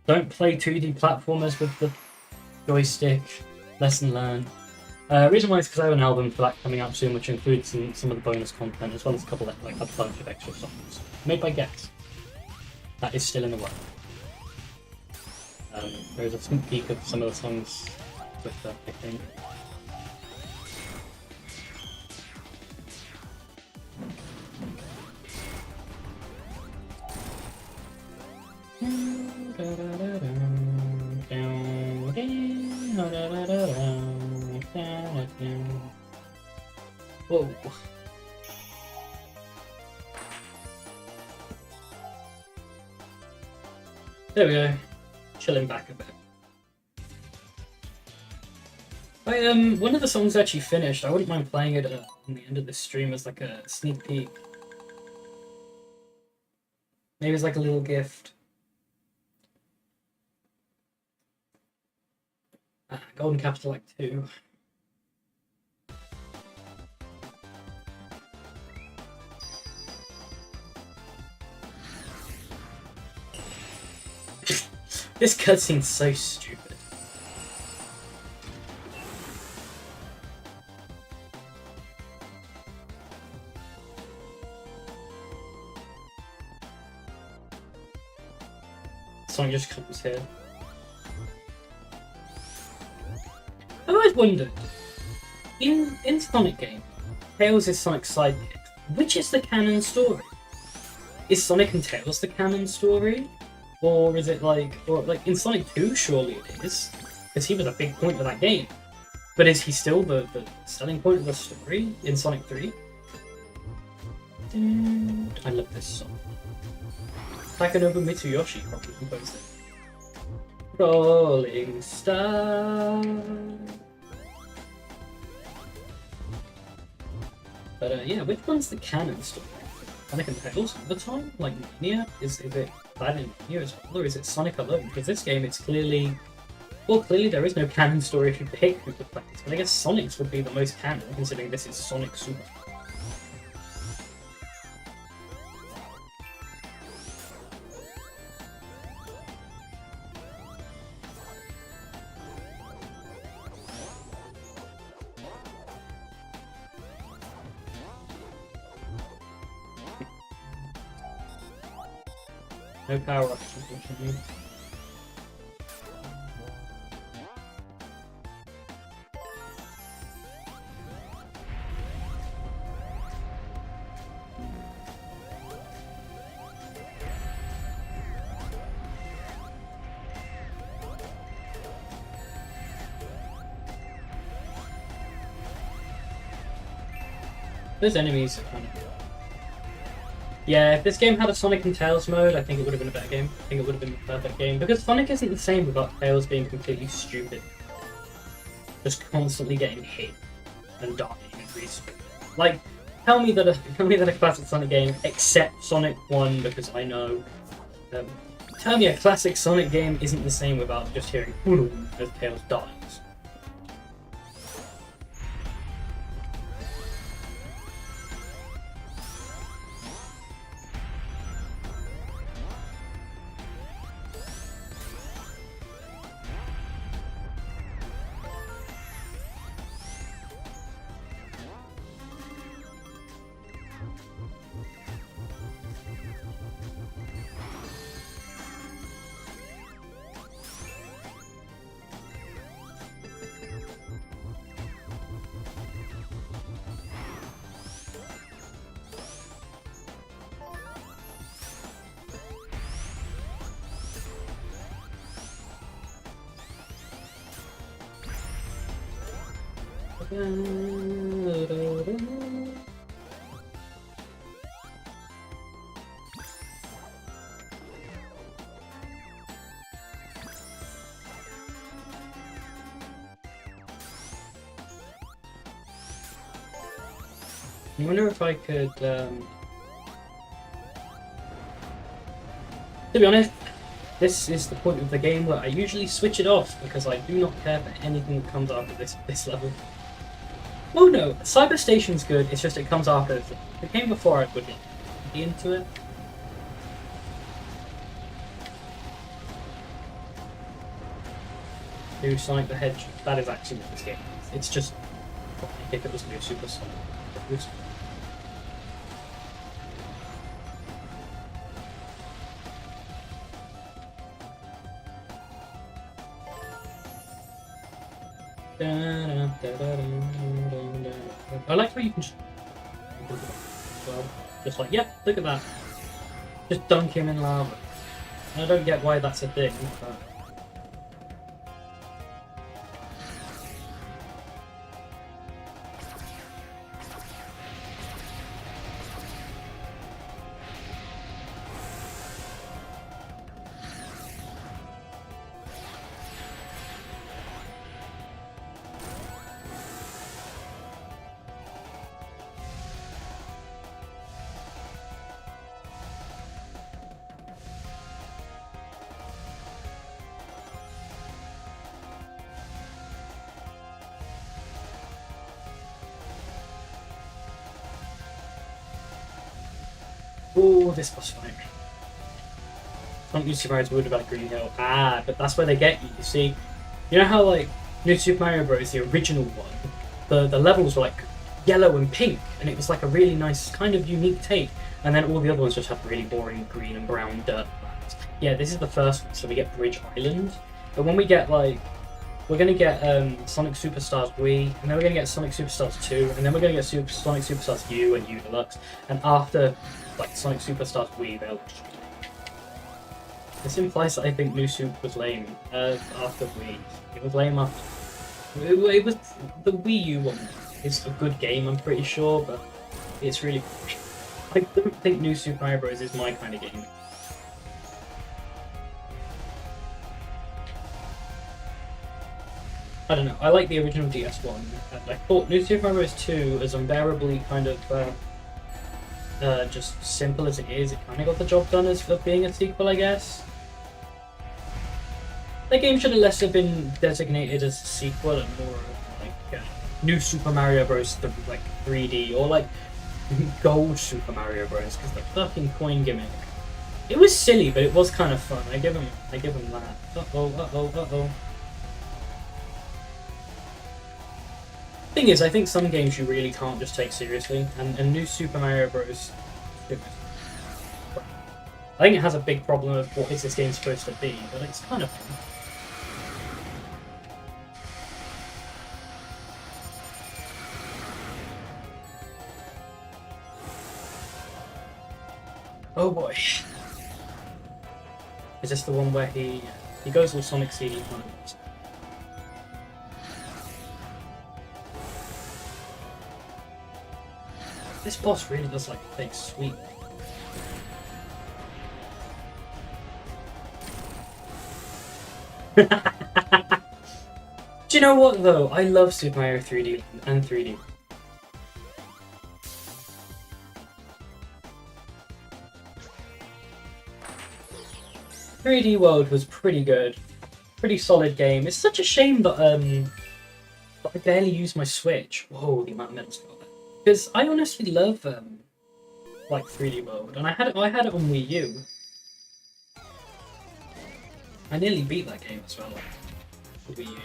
S1: Don't play 2D platformers with the joystick. Lesson learned. Reason why is because I have an album for that coming out soon, which includes some of the bonus content, as well as a couple of, like, a bunch of extra songs. Made by Gex. That is still in the works. There's a sneak peek of some of the songs with that, I think. Whoa. There we go. Chilling back a bit. One of the songs actually finished. I wouldn't mind playing it at the end of the stream as like a sneak peek. Maybe it's like a little gift. Golden Capital Act 2. This cutscene's so stupid. Sonic just comes here. I've always wondered, in Sonic game, Tails is Sonic's sidekick. Which is the canon story? Is Sonic and Tails the canon story? Or is it like in Sonic 2, surely it is, because he was a big point of that game. But is he still the selling point of the story in Sonic 3? I love this song. Takanobu Mitsuyoshi probably composed it. Rolling Star. But yeah, which one's the canon story? Sonic and Tails all the time? Like Mania? Is it that in Mania as well, or is it Sonic alone? Because this game, it's clearly... Well, clearly there is no canon story if you pick who to play. But I guess Sonic's would be the most canon, considering this is Sonic Super. No power-ups, unfortunately. Those enemies are kind of... Yeah, if this game had a Sonic and Tails mode, I think it would have been a better game. I think it would have been a perfect game. Because Sonic isn't the same without Tails being completely stupid. Just constantly getting hit and dying and respawning. Like, tell me that a classic Sonic game, except Sonic 1, because I know. Tell me a classic Sonic game isn't the same without just hearing as Tails dies. I wonder if I could, to be honest, this is the point of the game where I usually switch it off because I do not care for anything that comes after this level. Oh no, Cyber Station's good. It's just it comes after. If it came before, I would be into it. New Sonic the Hedgehog. That is actually what this game is. It's just if it was New Super Sonic. I like how you can just like, yep, look at that. Just dunk him in lava. I don't get why that's a thing, but... Oh, this boss fight. Not New Super Mario World about Green Hill. Ah, but that's where they get you. You see, you know how like New Super Mario Bros. The original one, the levels were like yellow and pink, and it was like a really nice kind of unique take. And then all the other ones just have really boring green and brown dirt maps. Yeah, this is the first one, so we get Bridge Island. But when we get like, we're gonna get Sonic Superstars Wii, and then we're gonna get Sonic Superstars 2, and then we're gonna get Sonic Superstars U and U Deluxe, and after like Sonic Superstars Wii, they'll. This implies that I think New Super was lame after Wii. It was lame after. It was the Wii U one. It's a good game, I'm pretty sure, but it's really. I don't think New Super Mario Bros. Is my kind of game. I don't know. I like the original DS one. And I thought New Super Mario Bros. 2, as unbearably kind of just simple as it is, it kind of got the job done as for being a sequel, I guess. The game should have less have been designated as a sequel and more like New Super Mario Bros. Like 3D or like Gold Super Mario Bros. Because the fucking coin gimmick. It was silly, but it was kind of fun. I give him that. Uh-oh. Thing is, I think some games you really can't just take seriously, and New Super Mario Bros. I think it has a big problem of what is this game supposed to be, but it's kind of fun. Oh boy. Is this the one where he goes all Sonic CD? This boss really does like fake sweet. Do you know what though? I love Super Mario 3D and 3D. "3D World" was pretty good, pretty solid game. It's such a shame that I barely use my Switch. Whoa, the amount of medals got there. Because I honestly love like 3D World, and I had it on Wii U. I nearly beat that game as well, like Wii U.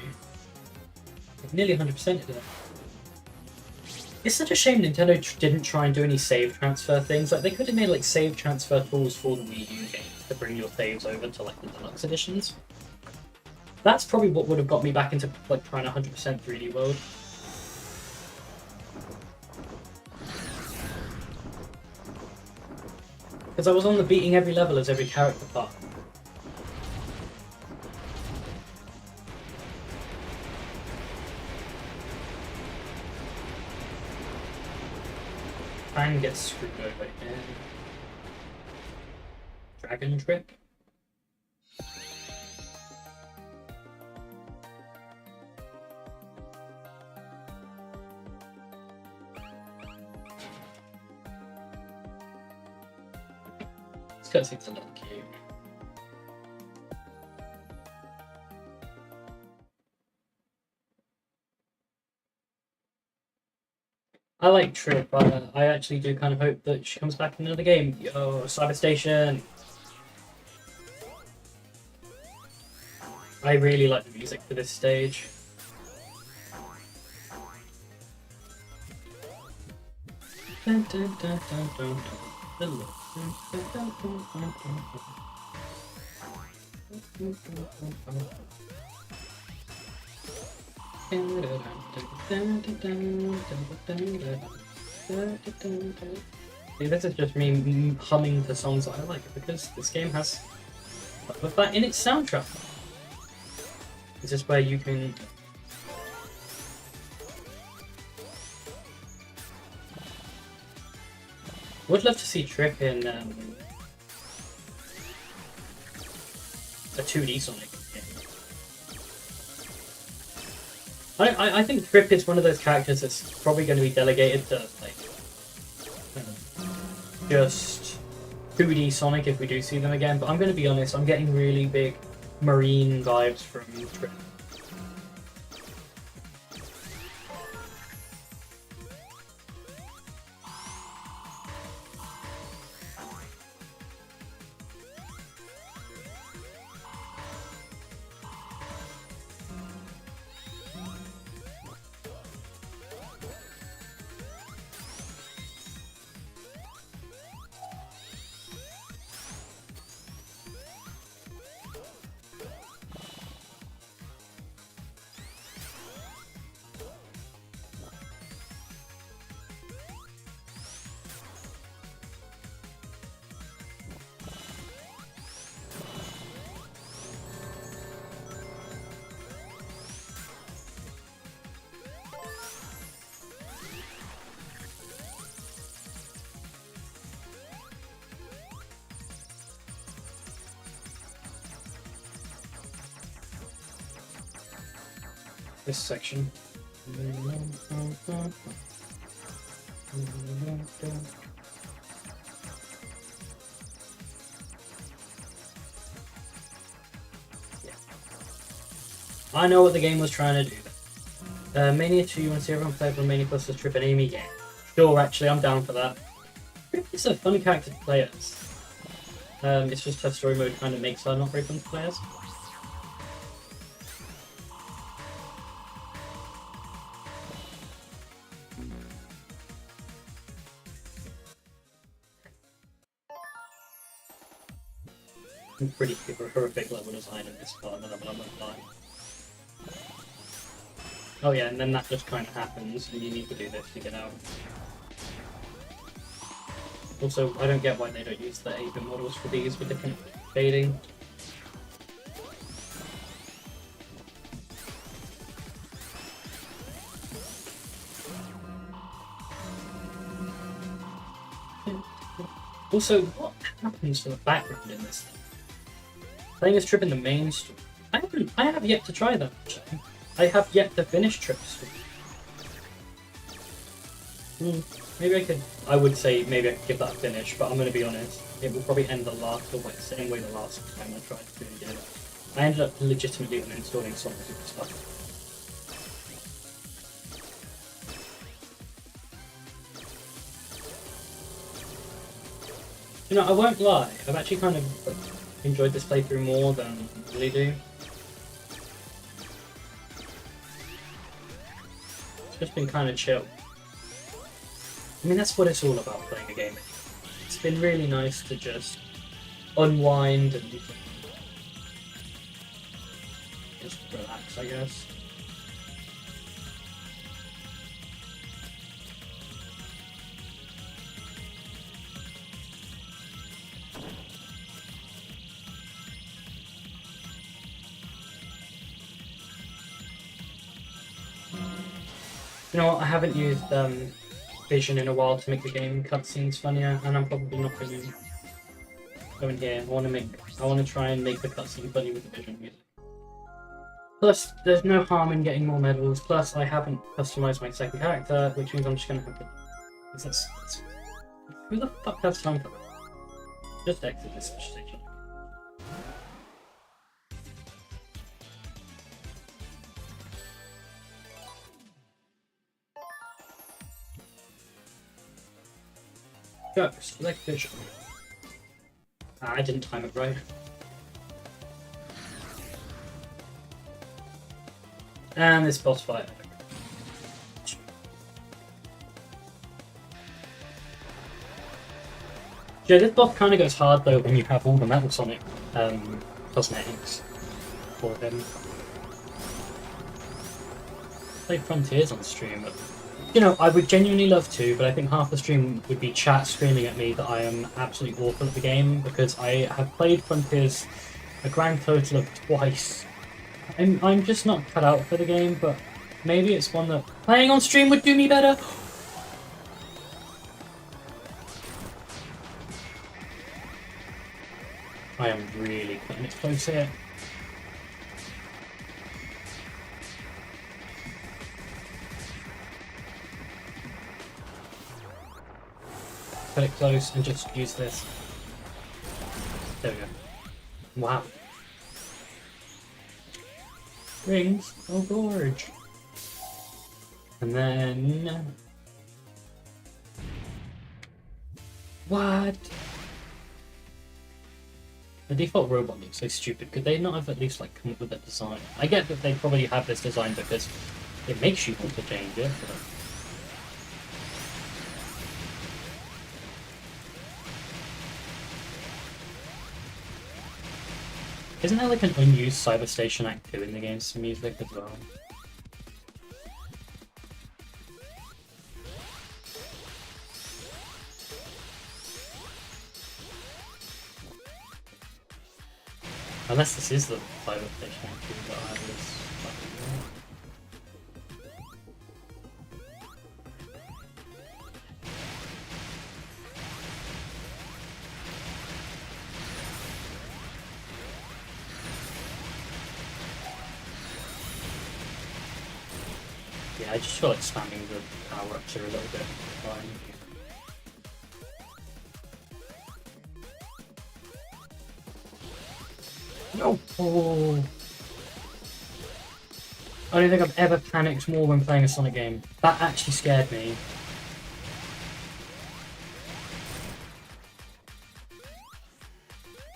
S1: I've nearly 100%ed it. It's such a shame Nintendo didn't try and do any save transfer things. Like they could have made like save transfer tools for the Wii U games to bring your saves over to like the deluxe editions. That's probably what would have got me back into like trying 100% 3D World. Because I was on the beating every level as every character part. Fang gets screwed over again. Dragon Trip? This cutscene's a little cute. I like Trip, but I actually do kind of hope that she comes back in another game. Yo, Cyber Station! I really like the music for this stage. Dun, dun, dun, dun, dun, dun. See, this is just me humming the songs that I like because this game has that in its soundtrack. This is where you can. Would love to see Trip in a 2D Sonic game. I think Trip is one of those characters that's probably going to be delegated to like just 2D Sonic if we do see them again. But I'm going to be honest, I'm getting really big marine vibes from Trip. This section. I know what the game was trying to do. Mania 2, you want to see everyone play for Mania plus the Trip and Amy game? Sure, actually, I'm down for that. It's a fun character to play as. It's just her story mode kind of makes her not very fun to play as. Pretty horrific level design in this part, and I'm not lying. Oh yeah, and then that just kind of happens, and you need to do this to get out. Also, I don't get why they don't use the 8-bit models for these with different fading. Also, what happens to the background in this thing? Playing as Trip in the main story. I have yet to try that. Actually. I have yet to finish Trip's story. I would say maybe I could give that a finish, but I'm going to be honest. It will probably end the same way the last time I tried to do it. I ended up legitimately uninstalling some of the stuff. You know, I won't lie. I've actually kind of enjoyed this playthrough more than I really do. It's just been kind of chill. I mean, that's what it's all about playing a game. It's been really nice to just unwind and just relax, I guess. You know what, I haven't used Vision in a while to make the game cutscenes funnier, and I'm probably not going to go in here. I want to try and make the cutscene funny with the Vision music. Plus, there's no harm in getting more medals, plus I haven't customized my second character, which means I'm just going to have to... Who the fuck has time for that? Just exit this station. Go, select vision. Ah, I didn't time it right. And this boss fight. Yeah, this boss kind of goes hard though when you have all the Metal Sonic cosmetics for him. Play Frontiers on stream, but you know, I would genuinely love to, but I think half the stream would be chat screaming at me that I am absolutely awful at the game because I have played Frontiers a grand total of twice. I'm just not cut out for the game, but maybe it's one that playing on stream would do me better. I am really cutting it close here. Cut it close and just use this. There we go. Wow. Rings. Oh, gorge. And then... What? The default robot looks so stupid. Could they not have at least like come up with a design? I get that they probably have this design because it makes you want to change it. But... Isn't there like an unused Cyberstation Act 2 in the game's music as well? Unless this is the Cyberstation Act 2 that I was... Yeah, I just feel like spamming the power-ups are a little bit fine. No! Oh. I don't think I've ever panicked more when playing a Sonic game. That actually scared me.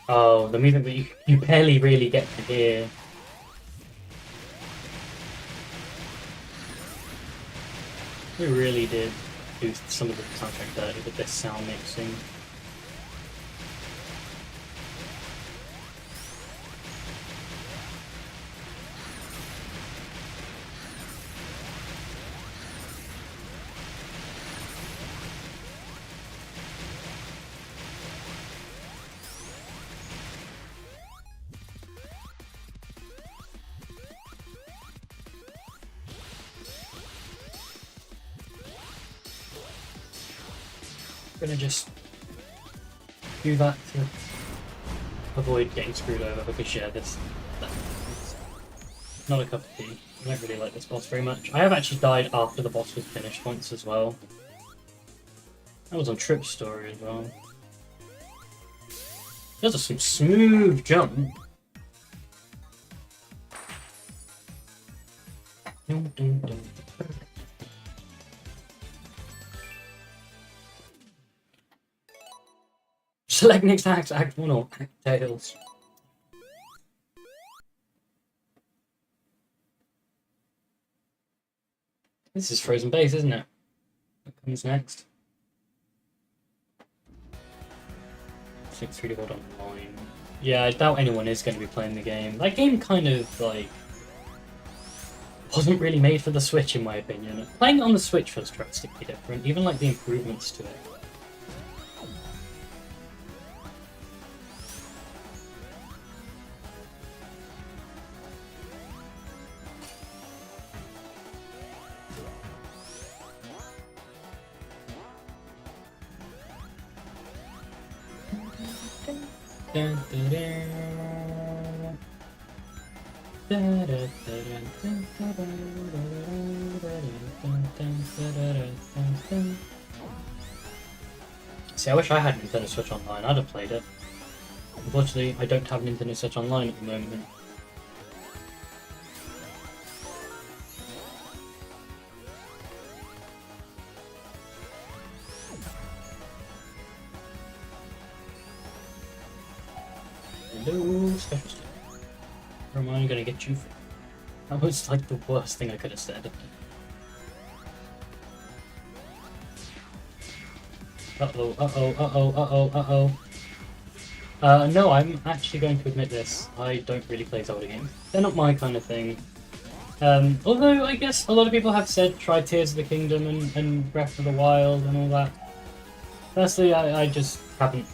S1: Oh, the music that you barely really get to hear. We really did do some of the soundtrack dirty with this sound mixing. I'm gonna just do that to avoid getting screwed over because yeah, that's not a cup of tea. I don't really like this boss very much. I have actually died after the boss was finished once as well. That was on Trip's story as well. Those are some smooth jump. Dun, dun, dun. Select next act, Act 1 or Act Tails. This is Frozen Base, isn't it? What comes next? 6-3 World Online. Yeah, I doubt anyone is going to be playing the game. That game kind of, like, wasn't really made for the Switch, in my opinion. Playing it on the Switch feels drastically different, even, like, the improvements to it. See, I wish I had Nintendo Switch Online, I'd have played it. Unfortunately, I don't have Nintendo Switch Online at the moment. Hello, special step. Where am I gonna get you from? That was like the worst thing I could have said. Uh-oh, uh-oh, uh-oh, uh-oh, uh-oh. No, I'm actually going to admit this. I don't really play Zelda games. They're not my kind of thing. Although I guess a lot of people have said try Tears of the Kingdom and Breath of the Wild and all that. Personally, I just haven't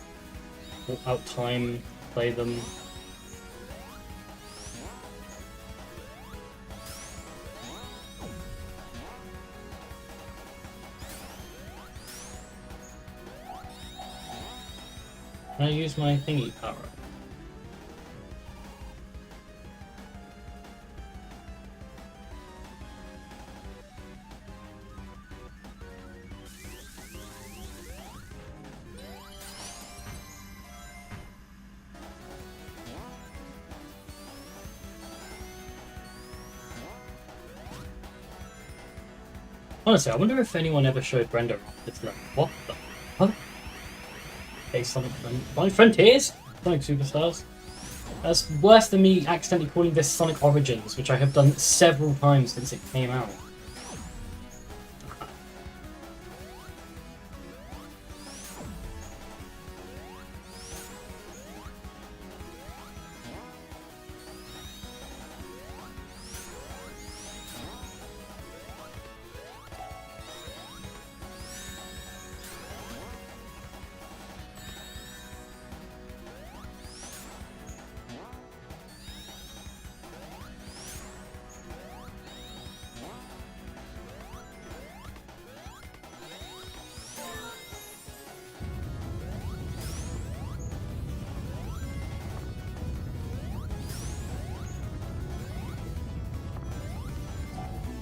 S1: out time play them. Can I use my thingy power? Honestly, I wonder if anyone ever showed Brenda this level. What the fuck? Hey, Sonic Frontiers? Sonic Superstars? That's worse than me accidentally calling this Sonic Origins, which I have done several times since it came out.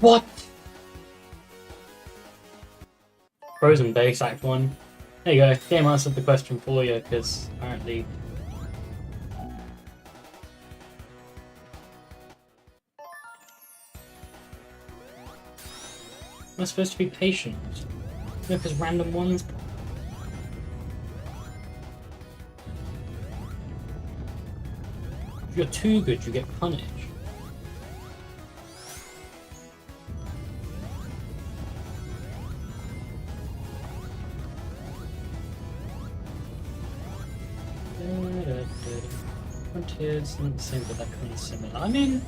S1: What? Frozen Base Act 1. There you go, game answered the question for you, because apparently... Am I supposed to be patient? No, because random ones... If you're too good, you get punished. Frontiers doesn't seem that they're kind of similar. I mean,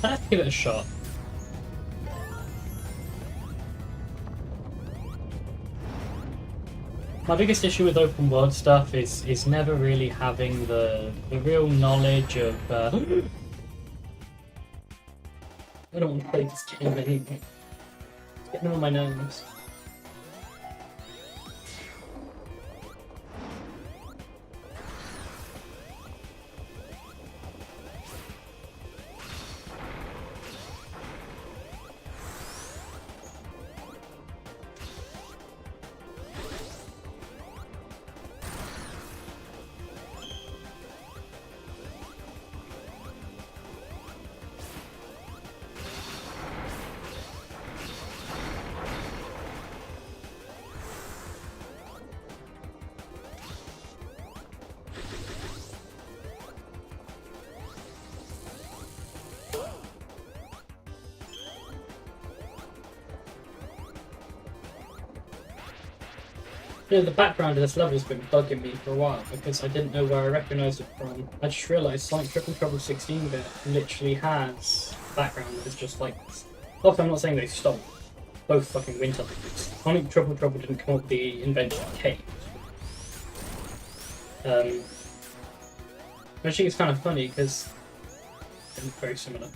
S1: I'd have to give it a shot. My biggest issue with open world stuff is never really having the real knowledge of. I don't want to play this game anymore. It's getting on my nerves. You know, the background of this level's been bugging me for a while because I didn't know where I recognised it from. I just realised Sonic Triple Trouble 16-bit literally has a background that is just like this. Also, I'm not saying they stole both fucking Winter Leagues. Sonic Triple Trouble didn't come up with the invention of caves. I think it's kind of funny because they're very similar.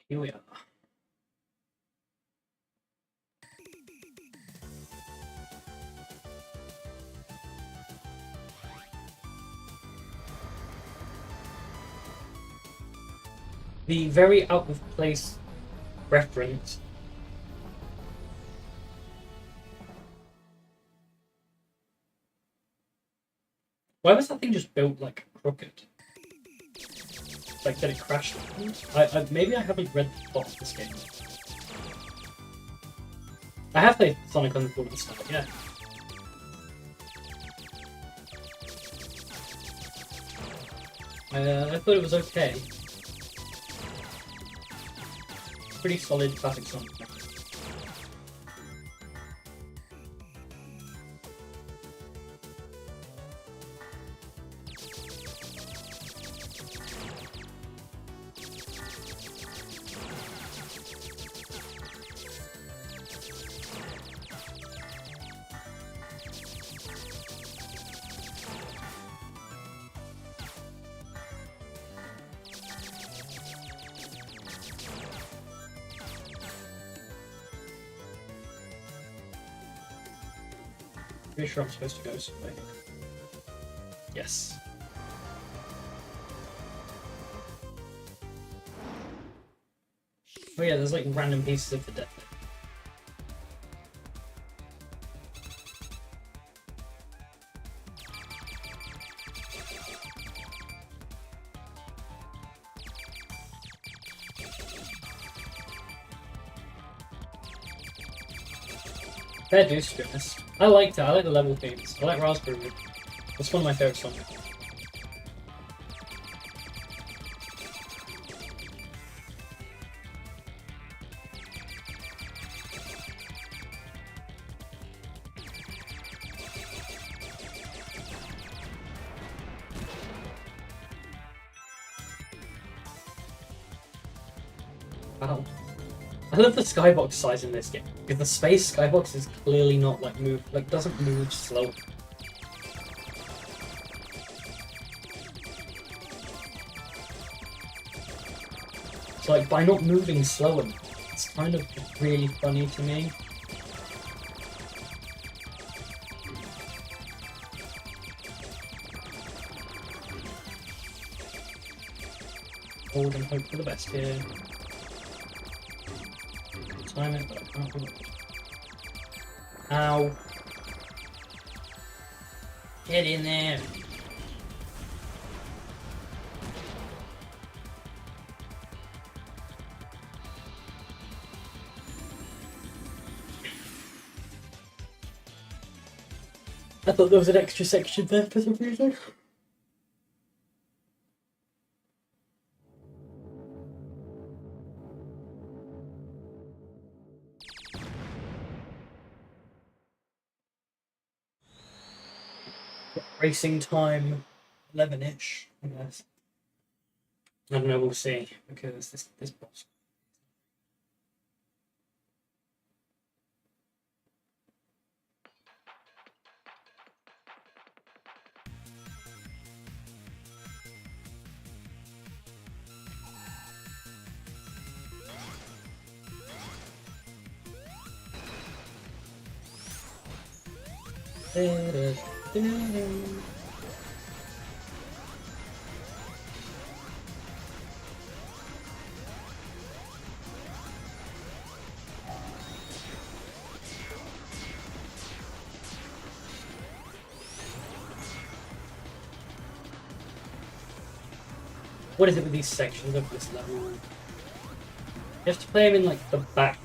S1: Here we are. The very out of place reference Why was that thing just built like crooked? Like, did it crash? Maybe I haven't read the plot of this game. I have played Sonic on the board at the start, yeah. I thought it was okay. Pretty solid classic Sonic. Pretty sure I'm supposed to go somewhere. Yes. Oh yeah, there's like random pieces of the deck. Fair dues, to be honest. I liked it. I like the level themes. I like Raspberry Root. It's one of my favourite songs. Wow. I love the skybox size in this game, because the space skybox is clearly not doesn't move slow. So like, by not moving slower, it's kind of really funny to me. Hold and hope for the best here. Time it, but I can't do it. Ow. Get in there. I thought there was an extra section there for some reason. Racing time, 11-ish, I guess. I don't know, we'll see, because this boss. What is it with these sections of this level? You have to play them in like the back.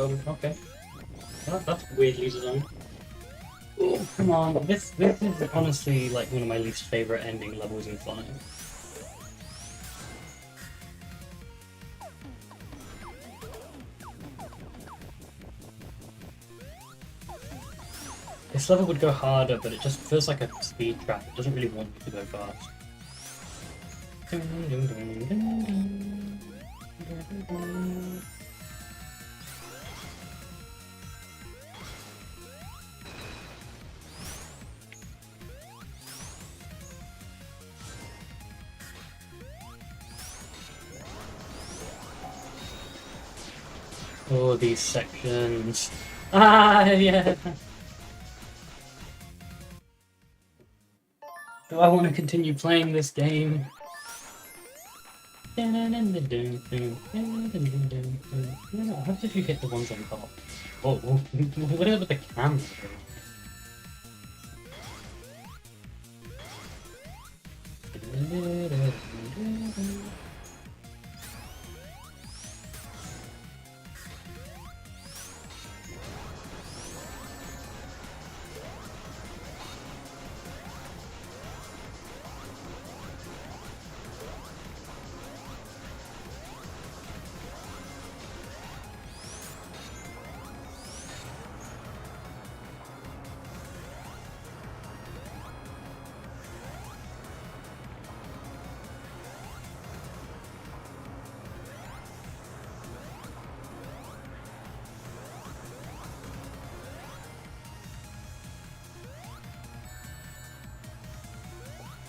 S1: Okay. Well, that's weirdly designed. Oh, come on. This is honestly like one of my least favorite ending levels in Sonic. This level would go harder, but it just feels like a speed trap. It doesn't really want you to go fast. Oh, these sections. Ah, yeah. Do I want to continue playing this game? How did you hit the ones on top? Oh, what about the camera?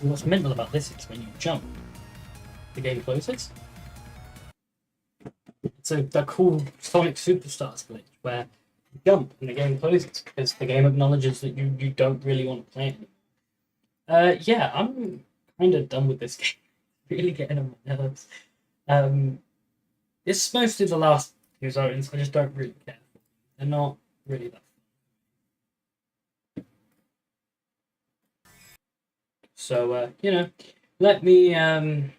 S1: What's mental about this is when you jump, the game closes. It's a cool Sonic Superstars glitch where you jump and the game closes because the game acknowledges that you don't really want to play it anymore. Yeah, I'm kind of done with this game. Really getting on my nerves. It's mostly the last few zones. I just don't really care. They're not really that fun. So, let me, I'll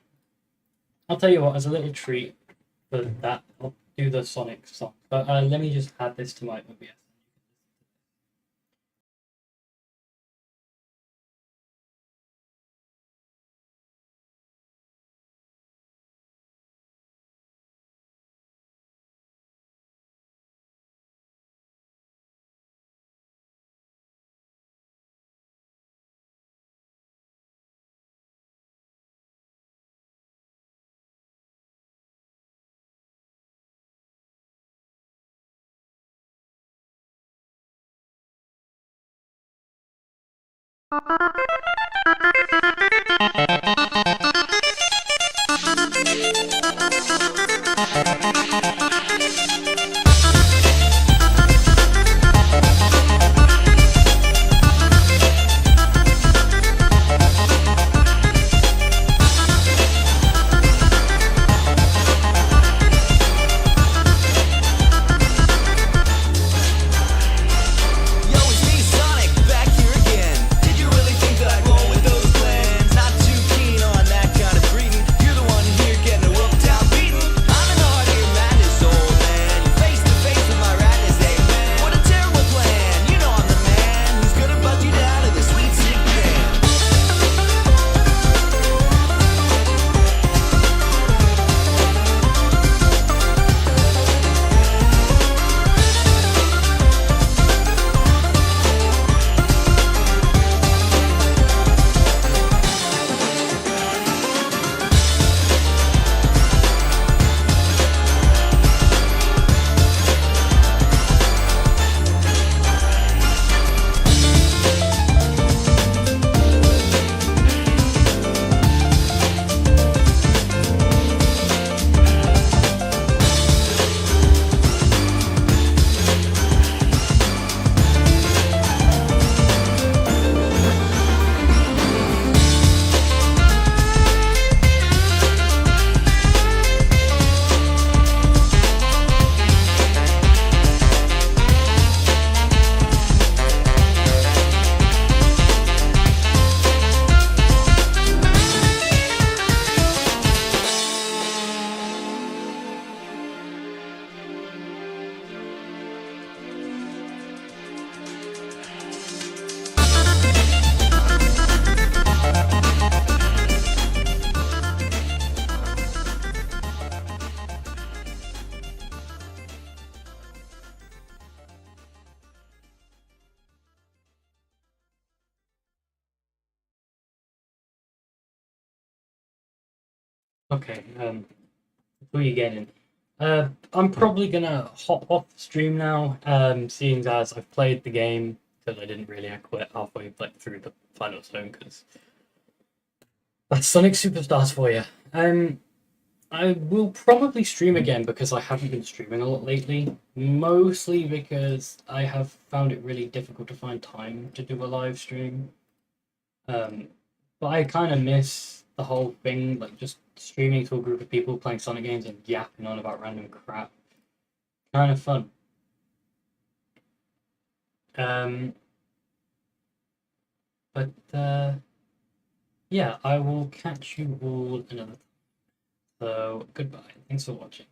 S1: tell you what, as a little treat for that, I'll do the Sonic song. But let me just add this to my OBS.
S2: Yo, it's me, Sonic, back here again. Did you really think that I'd
S1: Okay, before you get in, I'm probably gonna hop off the stream now, seeing as I've played the game, because I didn't really, I quit halfway like through the final zone, because that's Sonic Superstars for you. I will probably stream again because I haven't been streaming a lot lately, mostly because I have found it really difficult to find time to do a live stream. Um, but I kind of miss the whole thing, like just streaming to a group of people playing Sonic games and yapping on about random crap. Kind of fun. Um, but yeah, I will catch you all another time. So goodbye. Thanks for watching.